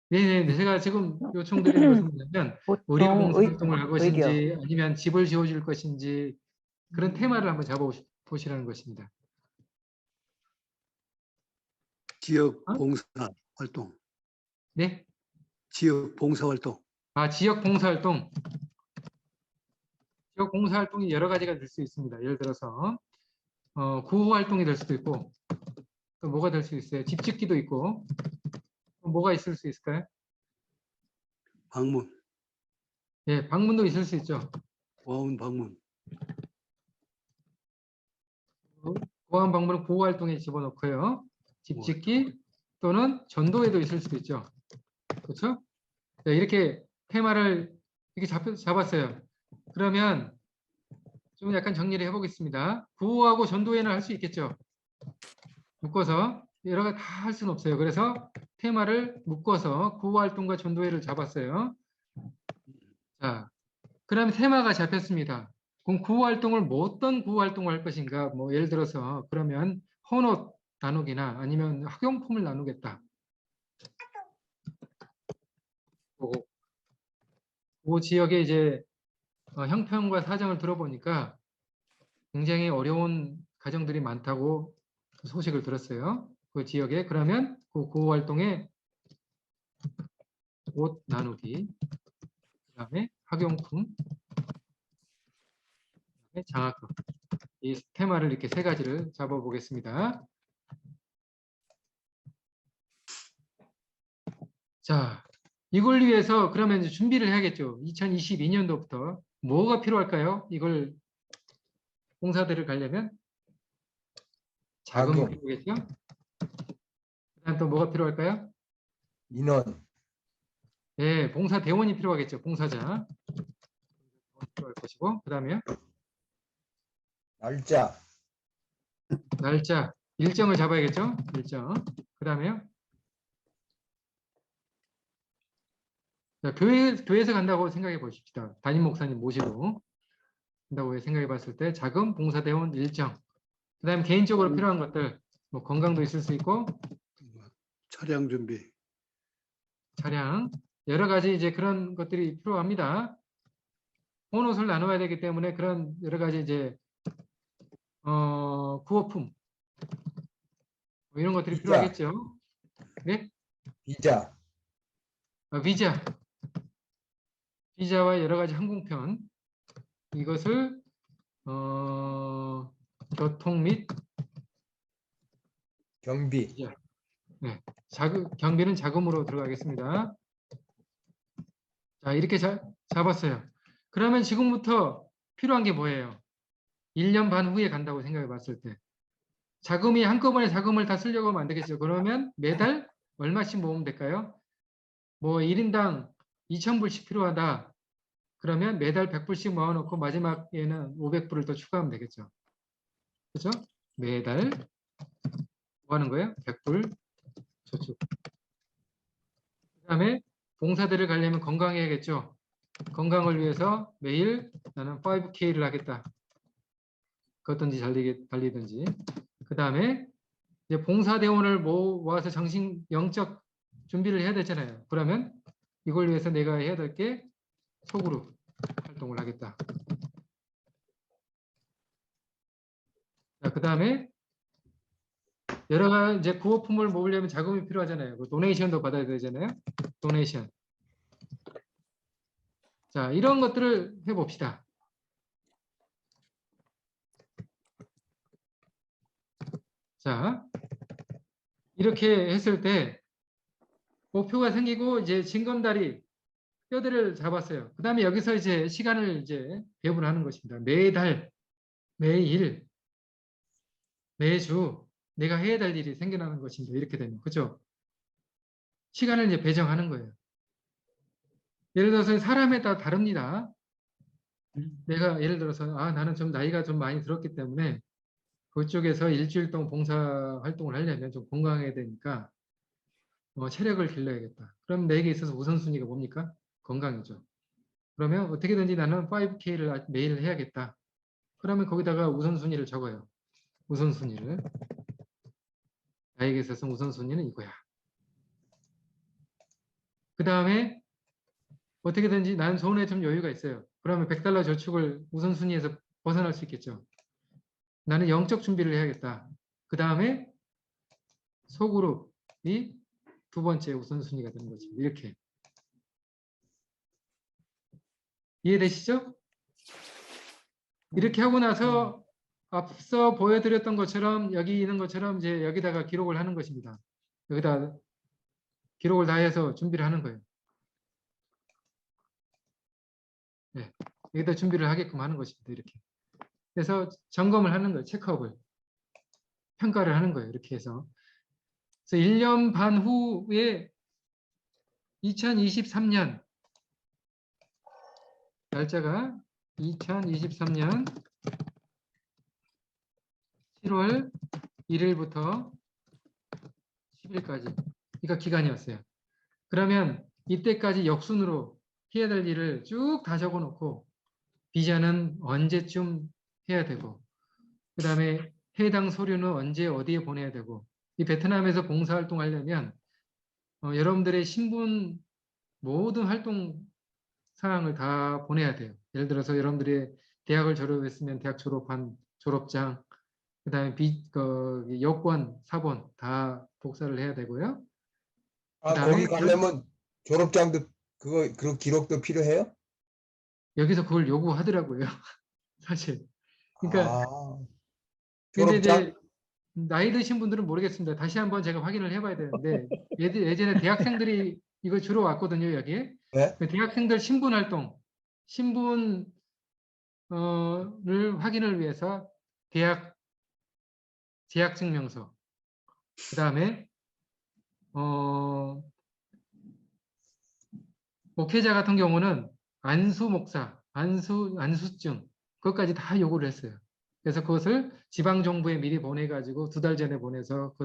네네. 제가 지금 요청드리는 것은 뭐냐면 의료 보통 봉사 활동을 할 의료. 것인지 아니면 집을 지어줄 것인지 그런 테마를 한번 잡아보시라는 것입니다. 지역 어? 봉사 활동, 네? 지역 봉사 활동. 아, 지역 봉사 활동. 지역 봉사 활동이 여러 가지가 될 수 있습니다. 예를 들어서 구호 활동이 될 수도 있고 또 뭐가 될 수 있어요? 집 짓기도 있고 또 뭐가 있을 수 있을까요? 방문, 예, 방문도 있을 수 있죠. 고아원 방문, 고아원 방문은 구호 활동에 집어넣고요. 집 짓기 또는 전도에도 있을 수도 있죠. 그렇죠? 네, 이렇게 테마를 이렇게 잡았어요. 그러면 좀 약간 정리를 해보겠습니다. 구호하고 전도회는 할 수 있겠죠. 묶어서 여러 가지 다 할 수는 없어요. 그래서 테마를 묶어서 구호 활동과 전도회를 잡았어요. 자, 그다음에 테마가 잡혔습니다. 그럼 구호 활동을 어떤 구호 활동을 할 것인가? 뭐 예를 들어서 그러면 헌옷 나누기나 아니면 학용품을 나누겠다. 그 지역의 이제 형편과 사정을 들어보니까 굉장히 어려운 가정들이 많다고 소식을 들었어요. 그 지역에. 그러면 그 구호 활동에 옷 나누기, 그다음에 학용품, 그다음에 장학금. 이 테마를 이렇게 세 가지를 잡아보겠습니다. 자, 이걸 위해서 그러면 이제 준비를 해야겠죠. 2022년도부터 뭐가 필요할까요? 이걸 봉사대를 가려면 자금이 자금. 필요하겠죠. 그다음 또 뭐가 필요할까요? 인원, 네, 봉사 대원이 필요하겠죠. 봉사자 필요할 것이고, 그다음에 날짜, 날짜, 일정을 잡아야겠죠. 일정. 그다음에요. 자, 교회에서 간다고 생각해 보십시다. 담임 목사님 모시고 간다고 생각해 봤을 때 자금, 봉사 대원, 일정. 그다음에 개인적으로 필요한 것들, 뭐 건강도 있을 수 있고, 차량 준비, 차량, 여러 가지 이제 그런 것들이 필요합니다. 혼옷을 나눠야 되기 때문에 그런 여러 가지 이제 구호품 뭐 이런 것들이 비자. 필요하겠죠. 네? 비자, 비자와 여러 가지 항공편 이것을 교통 및 경비, 비자. 네, 경비는 자금으로 들어가겠습니다. 자, 이렇게 잡았어요. 그러면 지금부터 필요한 게 뭐예요? 1년 반 후에 간다고 생각해 봤을 때 자금이 한꺼번에 자금을 다 쓰려고 하면 안 되겠죠. 그러면 매달 얼마씩 모으면 될까요? 뭐 1인당 2,000불씩 필요하다. 그러면 매달 100불씩 모아놓고 마지막에는 500불을 더 추가하면 되겠죠. 그렇죠? 매달 뭐 하는 거예요? 100불 저축. 그다음에 봉사대를 가려면 건강해야겠죠. 건강을 위해서 매일 나는 5K를 하겠다. 걷든지 달리든지. 그다음에 이제 봉사대원을 모아서 정신 영적 준비를 해야 되잖아요. 그러면 이걸 위해서 내가 해야 될 게 소그룹 활동을 하겠다. 자, 그다음에 여러 가지 이제 구호품을 모으려면 자금이 필요하잖아요. 도네이션도 받아야 되잖아요. 도네이션. 자, 이런 것들을 해봅시다. 자, 이렇게 했을 때 목표가 생기고 이제 징검다리 뼈대를 잡았어요. 그 다음에 여기서 이제 시간을 이제 배분하는 것입니다. 매달, 매일, 매주 내가 해야 될 일이 생겨나는 것입니다. 이렇게 되면. 그죠? 시간을 이제 배정하는 거예요. 예를 들어서 사람에 따라 다릅니다. 내가 예를 들어서 나는 좀 나이가 좀 많이 들었기 때문에 그쪽에서 일주일 동안 봉사 활동을 하려면 좀 건강해야 되니까 체력을 길러야겠다. 그럼 내게 있어서 우선순위가 뭡니까? 건강이죠. 그러면 어떻게든지 나는 5K를 매일 해야겠다. 그러면 거기다가 우선순위를 적어요. 우선순위를. 나에게 있어서 우선순위는 이거야. 그 다음에 어떻게든지 나는 손에 좀 여유가 있어요. 그러면 $100 저축을 우선순위에서 벗어날 수 있겠죠. 나는 영적 준비를 해야겠다. 그 다음에 소그룹이 두 번째 우선순위가 되는 거지. 이렇게. 이해되시죠? 이렇게 하고 나서 앞서 보여드렸던 것처럼 여기 있는 것처럼 이제 여기다가 기록을 하는 것입니다. 여기다 기록을 다 해서 준비를 하는 거예요. 네. 여기다 준비를 하게끔 하는 것입니다. 이렇게. 그래서 점검을 하는 거예요. 체크업을. 평가를 하는 거예요. 이렇게 해서. 그래서 1년 반 후에 2023년 날짜가 2023년 7월 1일부터 10일까지 그러니까 기간이었어요. 그러면 이때까지 역순으로 해야 될 일을 쭉 다 적어놓고 비자는 언제쯤 해야 되고 그 다음에 해당 서류는 언제 어디에 보내야 되고 이 베트남에서 봉사활동 하려면 여러분들의 신분 모든 활동 사항을 다 보내야 돼요. 예를 들어서 여러분들이 대학을 졸업했으면 대학 졸업한 졸업장, 그 다음에 여권, 사본 다 복사를 해야 되고요. 거기 가려면 졸업장도 그 기록도 필요해요? 여기서 그걸 요구하더라고요. 사실. 그러니까 근데 졸업장? 이제 나이 드신 분들은 모르겠습니다. 다시 한번 제가 확인을 해봐야 되는데 예전에 대학생들이 이거 주로 왔거든요. 여기에. 네? 대학생들 신분활동, 신분을 확인을 위해서 대학 재학증명서, 그 다음에 목회자 같은 경우는 안수 목사, 안수증 그것까지 다 요구를 했어요. 그래서 그것을 지방 정부에 미리 보내가지고 2달 전에 보내서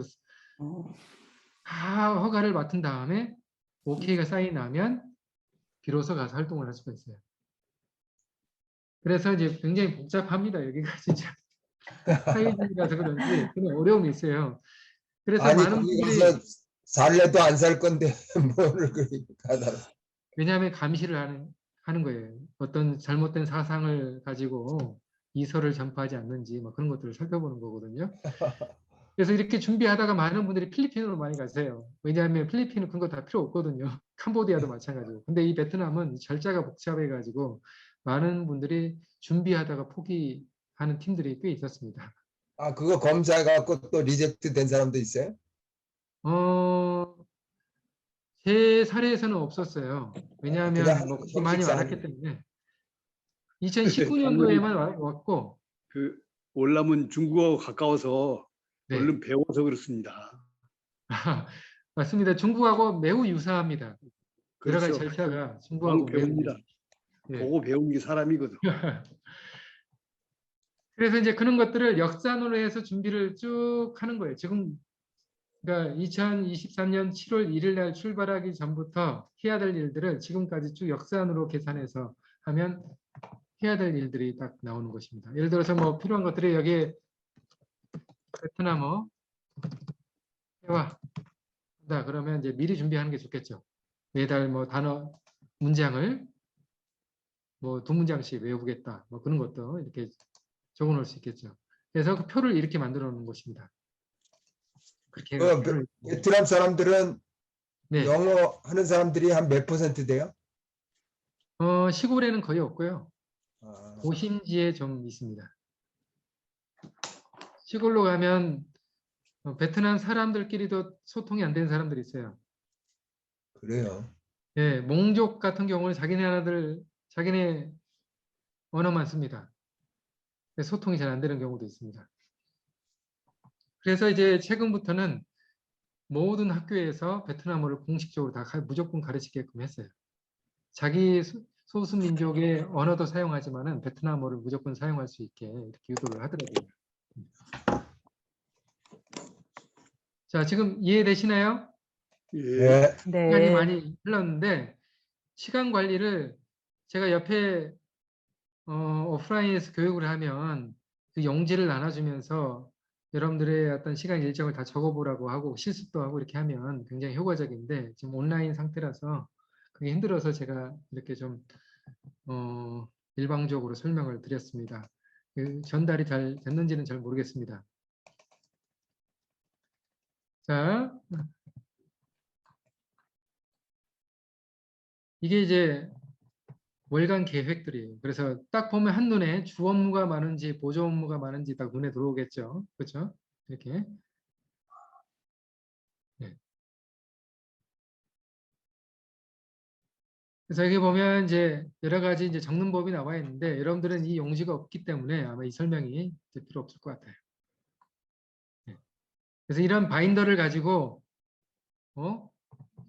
다 허가를 맡은 다음에 OK가 사인 나면 비로소 가서 활동을 할 수가 있어요. 그래서 이제 굉장히 복잡합니다. 여기가 진짜 사회주의라서 그런지 그런 어려움이 있어요. 그래서 아니 많은 거기 분들이 가서 살래도 안 살 건데 뭐를 그러니까 왜냐하면 감시를 하는 거예요. 어떤 잘못된 사상을 가지고 이설을 전파하지 않는지 뭐 그런 것들을 살펴보는 거거든요. 그래서 이렇게 준비하다가 많은 분들이 필리핀으로 많이 가세요. 왜냐하면 필리핀은 그런 거 다 필요 없거든요. 캄보디아도 마찬가지고. 근데 이 베트남은 절차가 복잡해가지고 많은 분들이 준비하다가 포기하는 팀들이 꽤 있었습니다. 그거 검사해갖고 또 리젝트 된 사람도 있어요? 제 사례에서는 없었어요. 왜냐하면 뭐 그렇게 많이 형식상 많았기 때문에 2019년도에만 왔고 그 월남은 중국하고 가까워서 네. 얼른 배워서 그렇습니다. 맞습니다. 중국하고 매우 유사합니다. 여러 가지 그렇죠. 절차가 중국하고 매우 배웁니다. 예. 보고 배운 게 사람이거든. 그래서 이제 그런 것들을 역산으로 해서 준비를 쭉 하는 거예요. 지금 그러니까 2023년 7월 1일 날 출발하기 전부터 해야 될 일들을 지금까지 쭉 역산으로 계산해서 하면 해야 될 일들이 딱 나오는 것입니다. 예를 들어서 뭐 필요한 것들이 여기에 베트남어 회화 한다 그러면 이제 미리 준비하는 게 좋겠죠. 매달 뭐 단어 문장을 뭐 2문장씩 외우겠다. 뭐 그런 것도 이렇게 적어 놓을 수 있겠죠. 그래서 그 표를 이렇게 만들어 놓은 것입니다. 그렇게 표를 베트남 사람들은 네. 영어 하는 사람들이 한 몇 % 돼요? 시골에는 거의 없고요. 아, 도심지에 좀 있습니다. 시골로 가면 베트남 사람들끼리도 소통이 안 되는 사람들이 있어요. 그래요. 예, 몽족 같은 경우는 자기네 언어만 씁니다. 소통이 잘 안 되는 경우도 있습니다. 그래서 이제 최근부터는 모든 학교에서 베트남어를 공식적으로 다 무조건 가르치게끔 했어요. 자기 소수민족의 언어도 사용하지만은 베트남어를 무조건 사용할 수 있게 이렇게 유도를 하더라고요. 자, 지금 이해되시나요? 예. 네. 시간이 네. 많이 흘렀는데 시간 관리를 제가 옆에 오프라인에서 교육을 하면 그 용지를 나눠주면서 여러분들의 어떤 시간 일정을 다 적어보라고 하고 실습도 하고 이렇게 하면 굉장히 효과적인데 지금 온라인 상태라서 그게 힘들어서 제가 이렇게 좀 일방적으로 설명을 드렸습니다. 그 전달이 잘 됐는지는 잘 모르겠습니다. 자, 이게 이제 월간 계획들이에요. 그래서 딱 보면 한눈에 주 업무가 많은지 보조 업무가 많은지 딱 눈에 들어오겠죠. 그렇죠? 이렇게. 네. 그래서 여기 보면 이제 여러 가지 이제 적는 법이 나와 있는데 여러분들은 이 용지가 없기 때문에 아마 이 설명이 필요 없을 것 같아요. 네. 그래서 이런 바인더를 가지고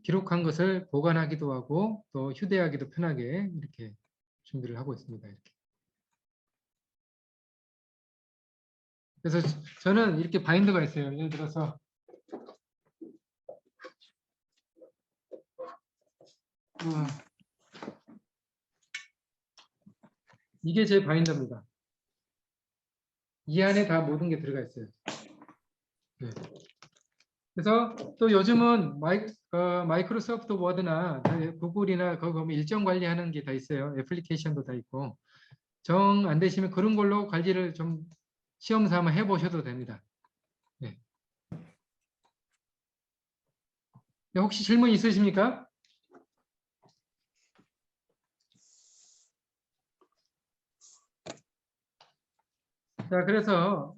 기록한 것을 보관하기도 하고 또 휴대하기도 편하게 이렇게 준비를 하고 있습니다. 이렇게. 그래서 저는 이렇게 바인더가 있어요. 예를 들어서 이게 제 바인더입니다. 이 안에 다 모든 게 들어가 있어요. 네. 그래서 또 요즘은 마이크로소프트 워드나 구글이나 거기 보면 일정 관리하는 게 다 있어요. 애플리케이션도 다 있고. 정 안 되시면 그런 걸로 관리를 좀 시험 삼아 해보셔도 됩니다. 네. 네, 혹시 질문 있으십니까? 자, 그래서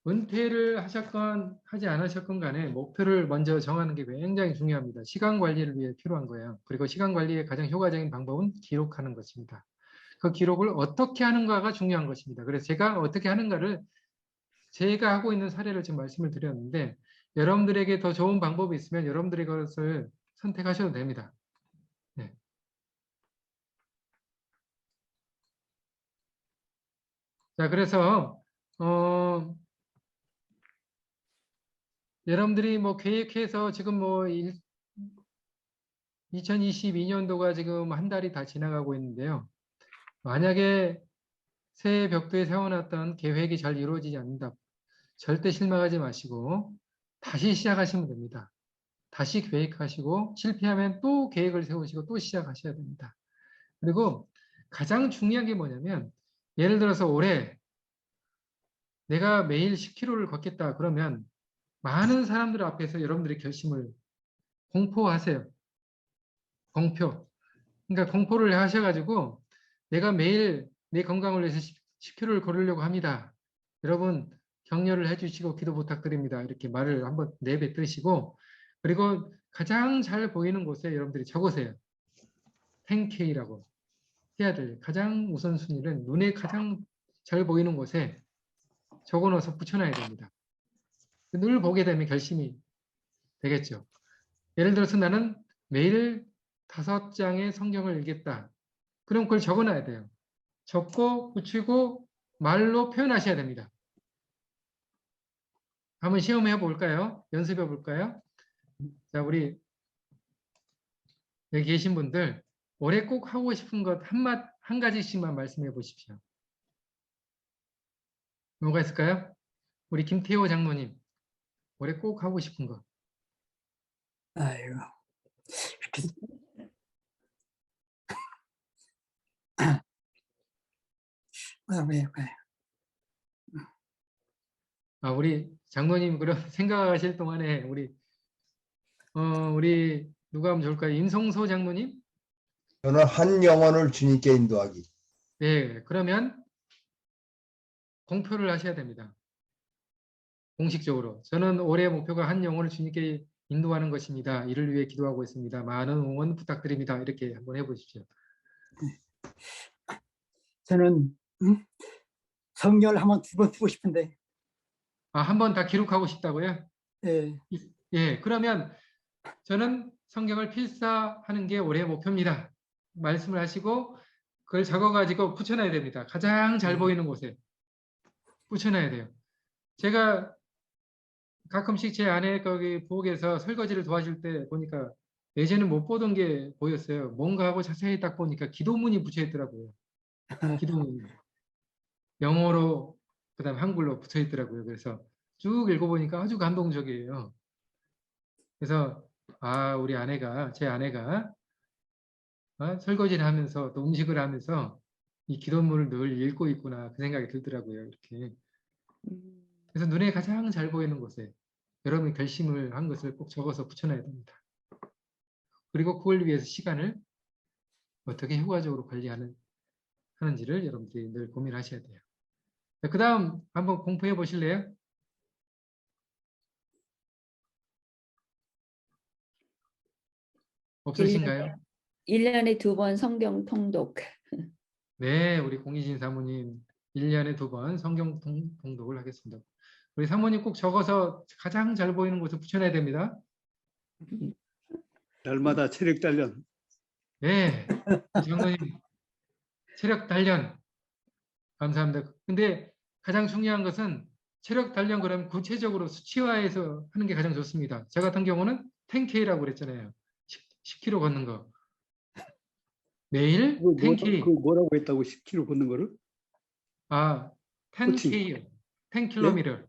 은퇴를 하셨건 하지 않으셨건 간에 목표를 먼저 정하는 게 굉장히 중요합니다. 시간 관리를 위해 필요한 거예요. 그리고 시간 관리의 가장 효과적인 방법은 기록하는 것입니다. 그 기록을 어떻게 하는가가 중요한 것입니다. 그래서 제가 어떻게 하는가를 제가 하고 있는 사례를 지금 말씀을 드렸는데 여러분들에게 더 좋은 방법이 있으면 여러분들이 그것을 선택하셔도 됩니다. 네. 자, 그래서 여러분들이 뭐 계획해서 지금 뭐 2022년도가 지금 한 달이 다 지나가고 있는데요. 만약에 새해 벽두에 세워놨던 계획이 잘 이루어지지 않는다. 절대 실망하지 마시고 다시 시작하시면 됩니다. 다시 계획하시고 실패하면 또 계획을 세우시고 또 시작하셔야 됩니다. 그리고 가장 중요한 게 뭐냐면 예를 들어서 올해 내가 매일 10km를 걷겠다 그러면 많은 사람들 앞에서 여러분들의 결심을 공포하세요. 공표. 그러니까 공포를 하셔가지고 내가 매일 내 건강을 위해서 10km를 걸으려고 합니다. 여러분 격려를 해주시고 기도 부탁드립니다. 이렇게 말을 한번 내뱉으시고 그리고 가장 잘 보이는 곳에 여러분들이 적으세요. 10K라고 해야 될 가장 우선순위는 눈에 가장 잘 보이는 곳에 적어넣어서 붙여놔야 됩니다. 늘 보게 되면 결심이 되겠죠. 예를 들어서 나는 매일 5장의 성경을 읽겠다. 그럼 그걸 적어놔야 돼요. 적고 붙이고 말로 표현하셔야 됩니다. 한번 시험해 볼까요? 연습해 볼까요? 자, 우리 여기 계신 분들 올해 꼭 하고 싶은 것 한 가지씩만 말씀해 보십시오. 뭐가 있을까요? 우리 김태호 장모님 올해 꼭 하고 싶은 것. 아이고 이렇게 왜 우리 장모님 그럼 생각하실 동안에 우리 누가 하면 좋을까요? 임성소 장모님? 저는 한 영혼을 주님께 인도하기. 네, 그러면 공표를 하셔야 됩니다. 공식적으로. 저는 올해 목표가 한 영혼을 주님께 인도하는 것입니다. 이를 위해 기도하고 있습니다. 많은 응원 부탁드립니다. 이렇게 한번 해보십시오. 저는 성경을 한번 두 번 쓰고 싶은데 한번 다 기록하고 싶다고요? 예. 예, 그러면 저는 성경을 필사하는 게 올해의 목표입니다. 말씀을 하시고 그걸 적어가지고 붙여놔야 됩니다. 가장 잘 보이는 곳에 붙여놔야 돼요. 제가 가끔씩 제 아내 거기 부엌에서 설거지를 도와줄 때 보니까 예전에 못 보던 게 보였어요. 뭔가 하고 자세히 딱 보니까 기도문이 붙여 있더라고요. 기도문. 영어로 그다음 한글로 붙여 있더라고요. 그래서 쭉 읽어보니까 아주 감동적이에요. 그래서 우리 아내가 제 아내가 설거지를 하면서 또 음식을 하면서 이 기도문을 늘 읽고 있구나 그 생각이 들더라고요. 이렇게. 그래서 눈에 가장 잘 보이는 곳에 여러분이 결심을 한 것을 꼭 적어서 붙여놔야 됩니다. 그리고 그걸 위해서 시간을 어떻게 효과적으로 하는지를 여러분들이 늘 고민하셔야 돼요. 그 다음 한번 공부해 보실래요? 없으신가요? 1년에 2번 성경 통독. 네, 우리 공희진 사모님 1년에 2번 성경 통독을 하겠습니다. 우리 사모님 꼭 적어서 가장 잘 보이는 곳에 붙여놔야 됩니다. 날마다 체력 단련. 네, 장로님 체력 단련 감사합니다. 근데 가장 중요한 것은 체력 단련 그러면 구체적으로 수치화해서 하는 게 가장 좋습니다. 저 같은 경우는 10K라고 그랬잖아요. 10km 걷는 거. 매일 10K. 그거 뭐라고 했다고 10km 걷는 거를? 10K요. 10km.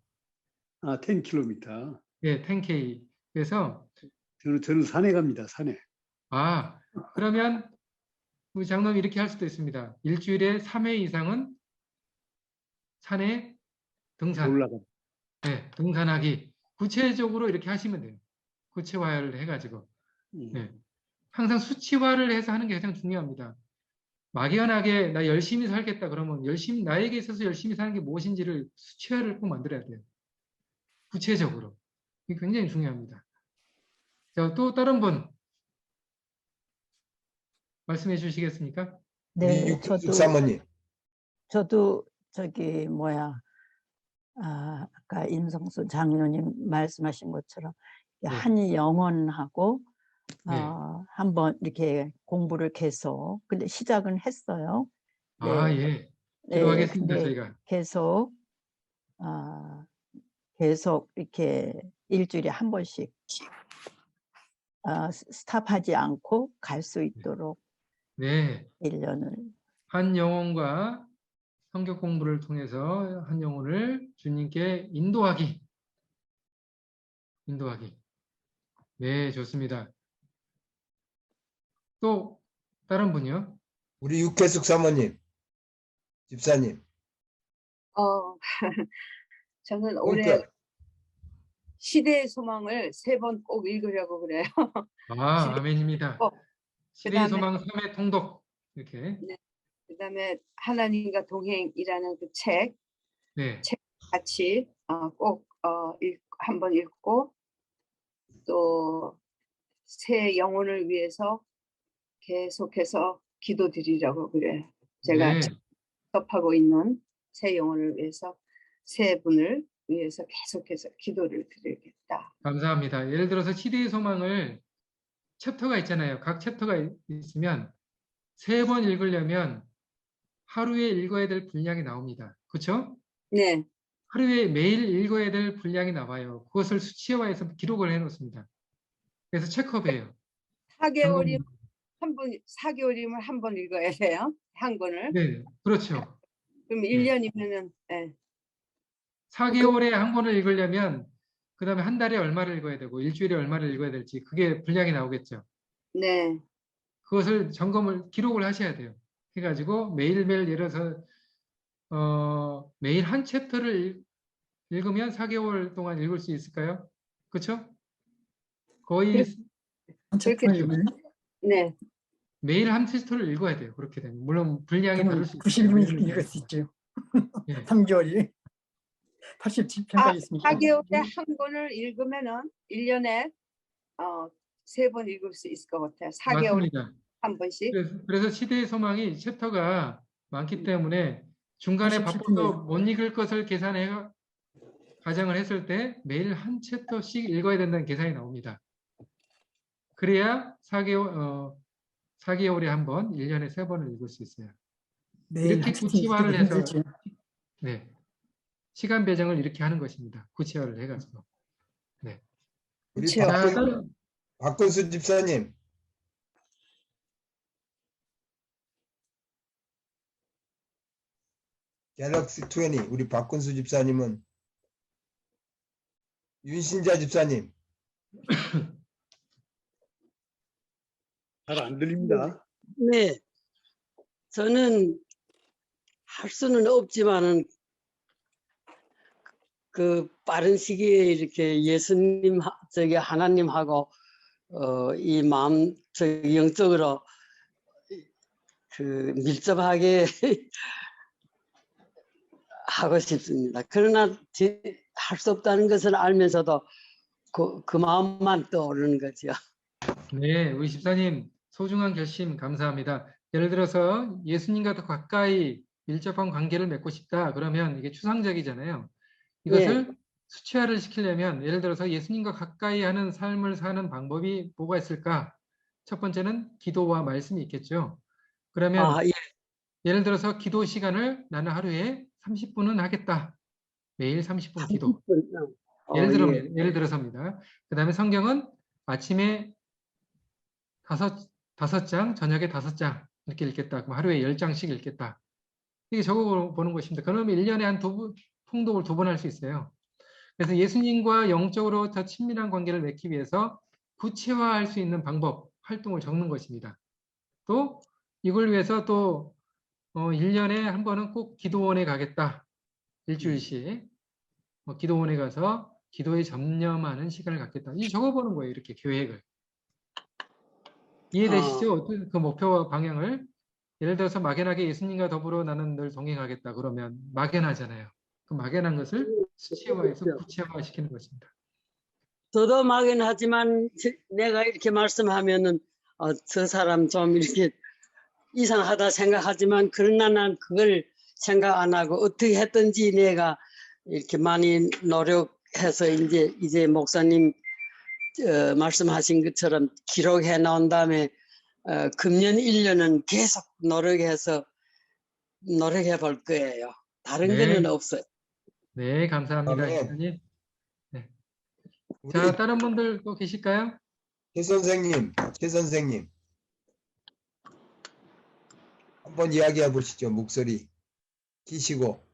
10km. 네, 10K. 그래서 저는 산에 갑니다. 산에. 그러면 우리 장로님 이렇게 할 수도 있습니다. 일주일에 3회 이상은 산에 등산. 올라가. 네, 등산하기. 구체적으로 이렇게 하시면 돼요. 구체화를 해가지고. 네. 항상 수치화를 해서 하는 게 가장 중요합니다. 막연하게 나 열심히 살겠다 그러면 나에게 있어서 열심히 사는 게 무엇인지를 수치화를 꼭 만들어야 돼요. 구체적으로. 이게 굉장히 중요합니다. 자, 또 다른 분 말씀해 주시겠습니까? 네, 사모님. 저도 아까 임성수 장로님 말씀하신 것처럼 네. 한 영혼하고 네. 한번 이렇게 공부를 계속 근데 시작은 했어요. 예. 기도하겠습니다, 근데 저희가. 계속 이렇게 일주일에 한 번씩 스탑하지 않고 갈 수 있도록 네. 1년을 한 영혼과 성경 공부를 통해서 한 영혼을 주님께 인도하기. 네, 좋습니다. 또 다른 분이요? 우리 육회숙 사모님. 집사님. 저는 올해 그러니까 시대의 소망을 3번 꼭 읽으려고 그래요. 아멘입니다. 시대의 소망 3회 통독. 이렇게. 그다음에 하나님과 동행이라는 그 책 네. 같이 꼭 한번 읽고 또 새 영혼을 위해서 계속해서 기도드리려고 그래요. 제가 네. 접하고 있는 새 영혼을 위해서 새 분을 위해서 계속해서 기도를 드리겠다. 감사합니다. 예를 들어서 시대의 소망을 챕터가 있잖아요. 각 챕터가 있으면 3번 읽으려면 하루에 읽어야 될 분량이 나옵니다. 그렇죠? 네. 하루에 매일 읽어야 될 분량이 나와요. 그것을 수치화해서 기록을 해놓습니다. 그래서 체크업해요. 4개월이면 한 번 읽어야 돼요. 한 권을. 네, 그렇죠. 그럼 1년이면은 4개월에 한 권을 읽으려면 그 다음에 한 달에 얼마를 읽어야 되고 일주일에 얼마를 읽어야 될지 그게 분량이 나오겠죠. 네. 그것을 기록을 하셔야 돼요. 해가지고 매일매일 예를 들어서 매일 한 챕터를 읽으면 4개월 동안 읽을 수 있을까요? 그렇죠? 거의 그렇게 네. 매일 한 챕터를 읽어야 돼요. 그렇게 되면 물론 분량이 다를 수 있어요. 90일 읽을 수 있죠. 네. 3개월이 87편까지 있으니까. 4개월에 한 권을 읽으면은 1년에 3번 읽을 수 있을 것 같아요. 4개월에 맞습니다. 한 번씩. 그래서 시대의 소망이 챕터가 많기 때문에 중간에 87 바빠서 편이에요. 못 읽을 것을 계산해 가정을 했을 때 매일 한 챕터씩 읽어야 된다는 계산이 나옵니다. 그래야 4개월에 한 번, 1년에 3번을 읽을 수 있어요. 매일 이렇게 한 구체화를 읽기도 해서 힘들죠. 네, 시간 배정을 이렇게 하는 것입니다. 구체화를 해가지고. 네. 우리 그치요. 박근수 집사님. 갤럭시 20 우리 박근수 집사님은 윤신자 집사님. 잘 안 들립니다. 네, 저는 할 수는 없지만은 그 빠른 시기에 이렇게 예수님, 저기 하나님하고 이 마음, 저기 영적으로 그 밀접하게 하고 싶습니다. 그러나 할 수 없다는 것을 알면서도 그 마음만 떠오르는 거죠. 네, 우리 집사님 소중한 결심 감사합니다. 예를 들어서 예수님과 더 가까이 밀접한 관계를 맺고 싶다. 그러면 이게 추상적이잖아요. 이것을 수치화를 시키려면 예를 들어서 예수님과 가까이 하는 삶을 사는 방법이 뭐가 있을까? 첫 번째는 기도와 말씀이 있겠죠. 그러면 아, 예. 예를 들어서 기도 시간을 나는 하루에 30분은 하겠다. 매일 30분 기도. 예를 들어서입니다. 그 다음에 성경은 아침에 5장, 저녁에 5장 이렇게 읽겠다. 그럼 하루에 10장씩 읽겠다. 이게 적어보는 것입니다. 그러면 1년에 한 통독을 2번 할 수 있어요. 그래서 예수님과 영적으로 더 친밀한 관계를 맺기 위해서 구체화할 수 있는 방법, 활동을 적는 것입니다. 또 이걸 위해서 또 1년에 한 번은 꼭 기도원에 가겠다. 일주일씩 기도원에 가서 기도에 전념하는 시간을 갖겠다. 이 적어보는 거예요. 이렇게 계획을. 이해되시죠? 그 목표와 방향을. 예를 들어서 막연하게 예수님과 더불어 나는 늘 동행하겠다. 그러면 막연하잖아요. 그 막연한 것을 수치화해서 구체화시키는 것입니다. 저도 막연하지만 내가 이렇게 말씀하면은 저 사람 좀 이렇게 이상하다 생각하지만 그러나 난 그걸 생각 안 하고 어떻게 했든지 내가 이렇게 많이 노력해서 이제 목사님 말씀하신 것처럼 기록해 놓은 다음에 금년 1년은 계속 노력해 볼 거예요. 다른 네. 거는 없어요. 네, 감사합니다. 아멘. 집사님. 네. 우리 자, 다른 분들 또 계실까요? 최 선생님. 한번 이야기해 보시죠. 목소리 키시고.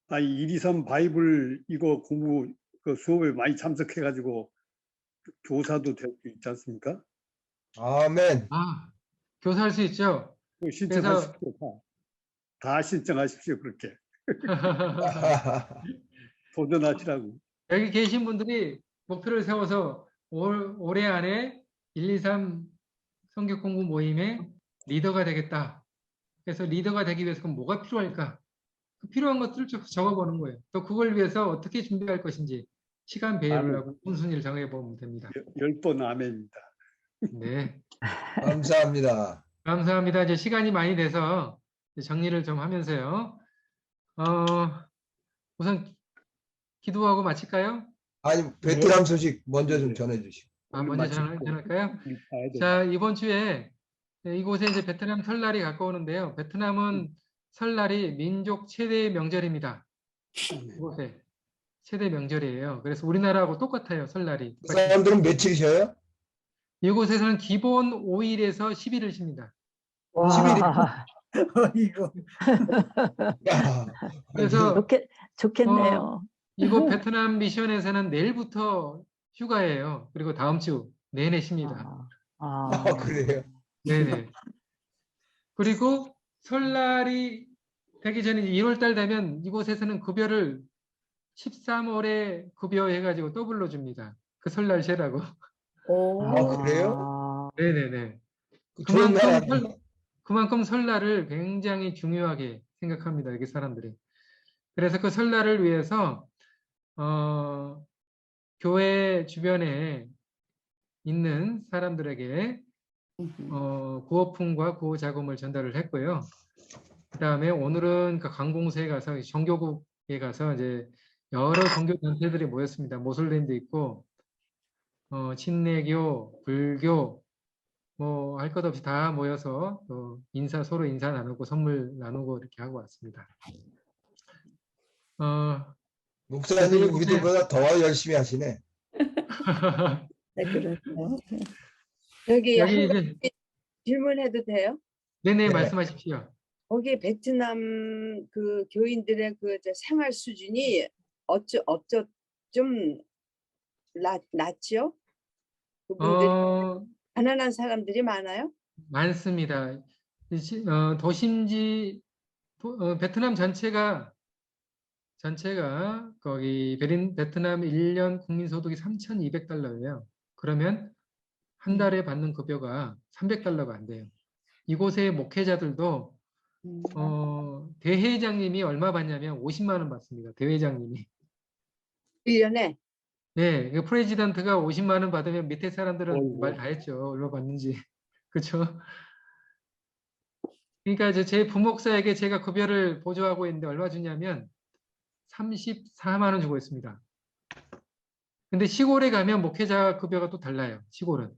123 바이블 이거 공부 그 수업에 많이 참석해가지고 교사도 될 수 있지 않습니까? 아멘. 교사할 수 있죠? 신청하십시오. 다 신청하십시오. 그렇게 도전하시라고. 여기 계신 분들이 목표를 세워서 올해 안에 123 성경 공부 모임의 리더가 되겠다. 그래서 리더가 되기 위해서 그럼 뭐가 필요할까? 그 필요한 것들을 쭉 적어보는 거예요. 또 그걸 위해서 어떻게 준비할 것인지 시간 배열을 하고 우선순위를 정해보면 됩니다. 10번 아멘입니다. 네, 감사합니다. 감사합니다. 이제 시간이 많이 돼서 이제 정리를 좀 하면서요. 우선 기도하고 마칠까요? 아니 베트남 소식 먼저 좀 전해 주시고. 먼저 전할까요? 자, 이번 주에 이곳에 이제 베트남 설날이 가까우는데요. 베트남은 설날이 민족 최대 명절입니다. 이곳에 최대 명절이에요. 그래서 우리나라하고 똑같아요. 설날이. 그 사람들은 며칠 쉬어요? 이곳에서는 기본 5일에서 10일을 쉽니다. 와, 이거 야, 그래서 좋겠네요. 이곳 베트남 미션에서는 내일부터 휴가예요. 그리고 다음 주 내내 쉽니다. 그래요? 네네. 그리고 설날이 되기 전에 1월달 되면 이곳에서는 급여를 13월에 급여해가지고 더블로 줍니다. 그 설날 쉬라고. 그래요? 네네네. 좋은 나라. 그만큼 설날을 굉장히 중요하게 생각합니다. 여기 사람들이. 그래서 그 설날을 위해서 교회 주변에 있는 사람들에게 구호품과 구호 자금을 전달을 했고요. 그 다음에 오늘은 그 관공서에 가서 정교국에 가서 이제 여러 종교 단체들이 모였습니다. 모슬림도 있고, 친례교, 불교, 뭐 할 것 없이 다 모여서 또 서로 인사 나누고 선물 나누고 이렇게 하고 왔습니다. 목사님이 그래서 이제- 우리들보다 더 열심히 하시네. 네, 그렇죠. 여기 한 여기 가지 이제 질문해도 돼요? 네네 네. 말씀하십시오. 거기 베트남 그 교인들의 그 생활 수준이 좀 낮죠? 그분들 가난한 사람들이 많아요? 많습니다. 베트남 전체가 거기 베트남 1년 국민소득이 3,200달러예요. 그러면 한 달에 받는 급여가 300달러가 안 돼요. 이곳의 목회자들도 대회장님이 얼마 받냐면 50만 원 받습니다. 대회장님이. 1년에? 네, 그 프레지던트가 50만 원 받으면 밑에 사람들은 어이구. 말 다 했죠. 얼마 받는지. 그렇죠? 그러니까 이제 제 부목사에게 제가 급여를 보조하고 있는데 얼마 주냐면 34만 원 주고 있습니다. 근데 시골에 가면 목회자 급여가 또 달라요. 시골은.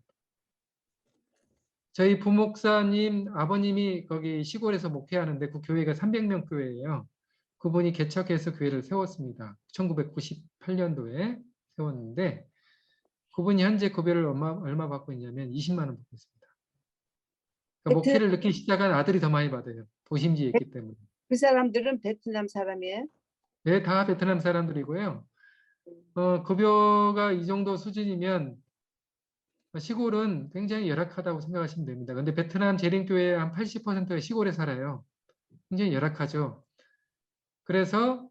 저희 부목사님 아버님이 거기 시골에서 목회하는데 그 교회가 300명 교회예요. 그분이 개척해서 교회를 세웠습니다. 1998년도에 세웠는데 그분이 현재 급여를 얼마 받고 있냐면 20만 원 받고 있습니다. 그러니까 목회를 늦게 시작한 아들이 더 많이 받아요. 도심지에 있기 때문에. 그 사람들은 베트남 사람이에요? 네, 다 베트남 사람들이고요. 급여가 이 정도 수준이면 시골은 굉장히 열악하다고 생각하시면 됩니다. 근데 베트남 재림교회 한 80%가 시골에 살아요. 굉장히 열악하죠. 그래서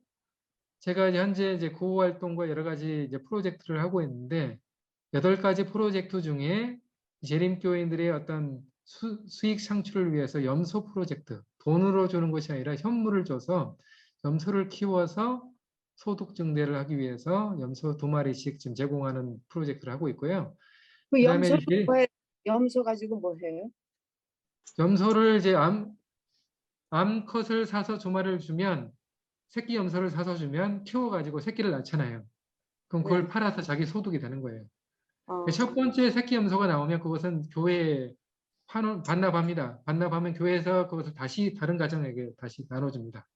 제가 현재 구호 활동과 여러 가지 프로젝트를 하고 있는데 8가지 프로젝트 중에 재림교인들의 어떤 수익 창출을 위해서 염소 프로젝트, 돈으로 주는 것이 아니라 현물을 줘서 염소를 키워서 소득 증대를 하기 위해서 염소 2마리씩 지금 제공하는 프로젝트를 하고 있고요. 그 그다음에 염소 이제 염소 가지고 뭐 해요? 염소를 이제 암컷을 사서 2마리를 주면 새끼 염소를 사서 주면 키워가지고 새끼를 낳잖아요. 그럼 그걸 네. 팔아서 자기 소득이 되는 거예요. 어, 첫 번째 새끼 염소가 나오면 그것은 교회에 반납합니다. 반납하면 교회에서 그것을 다시 다른 가정에게 다시 나눠줍니다.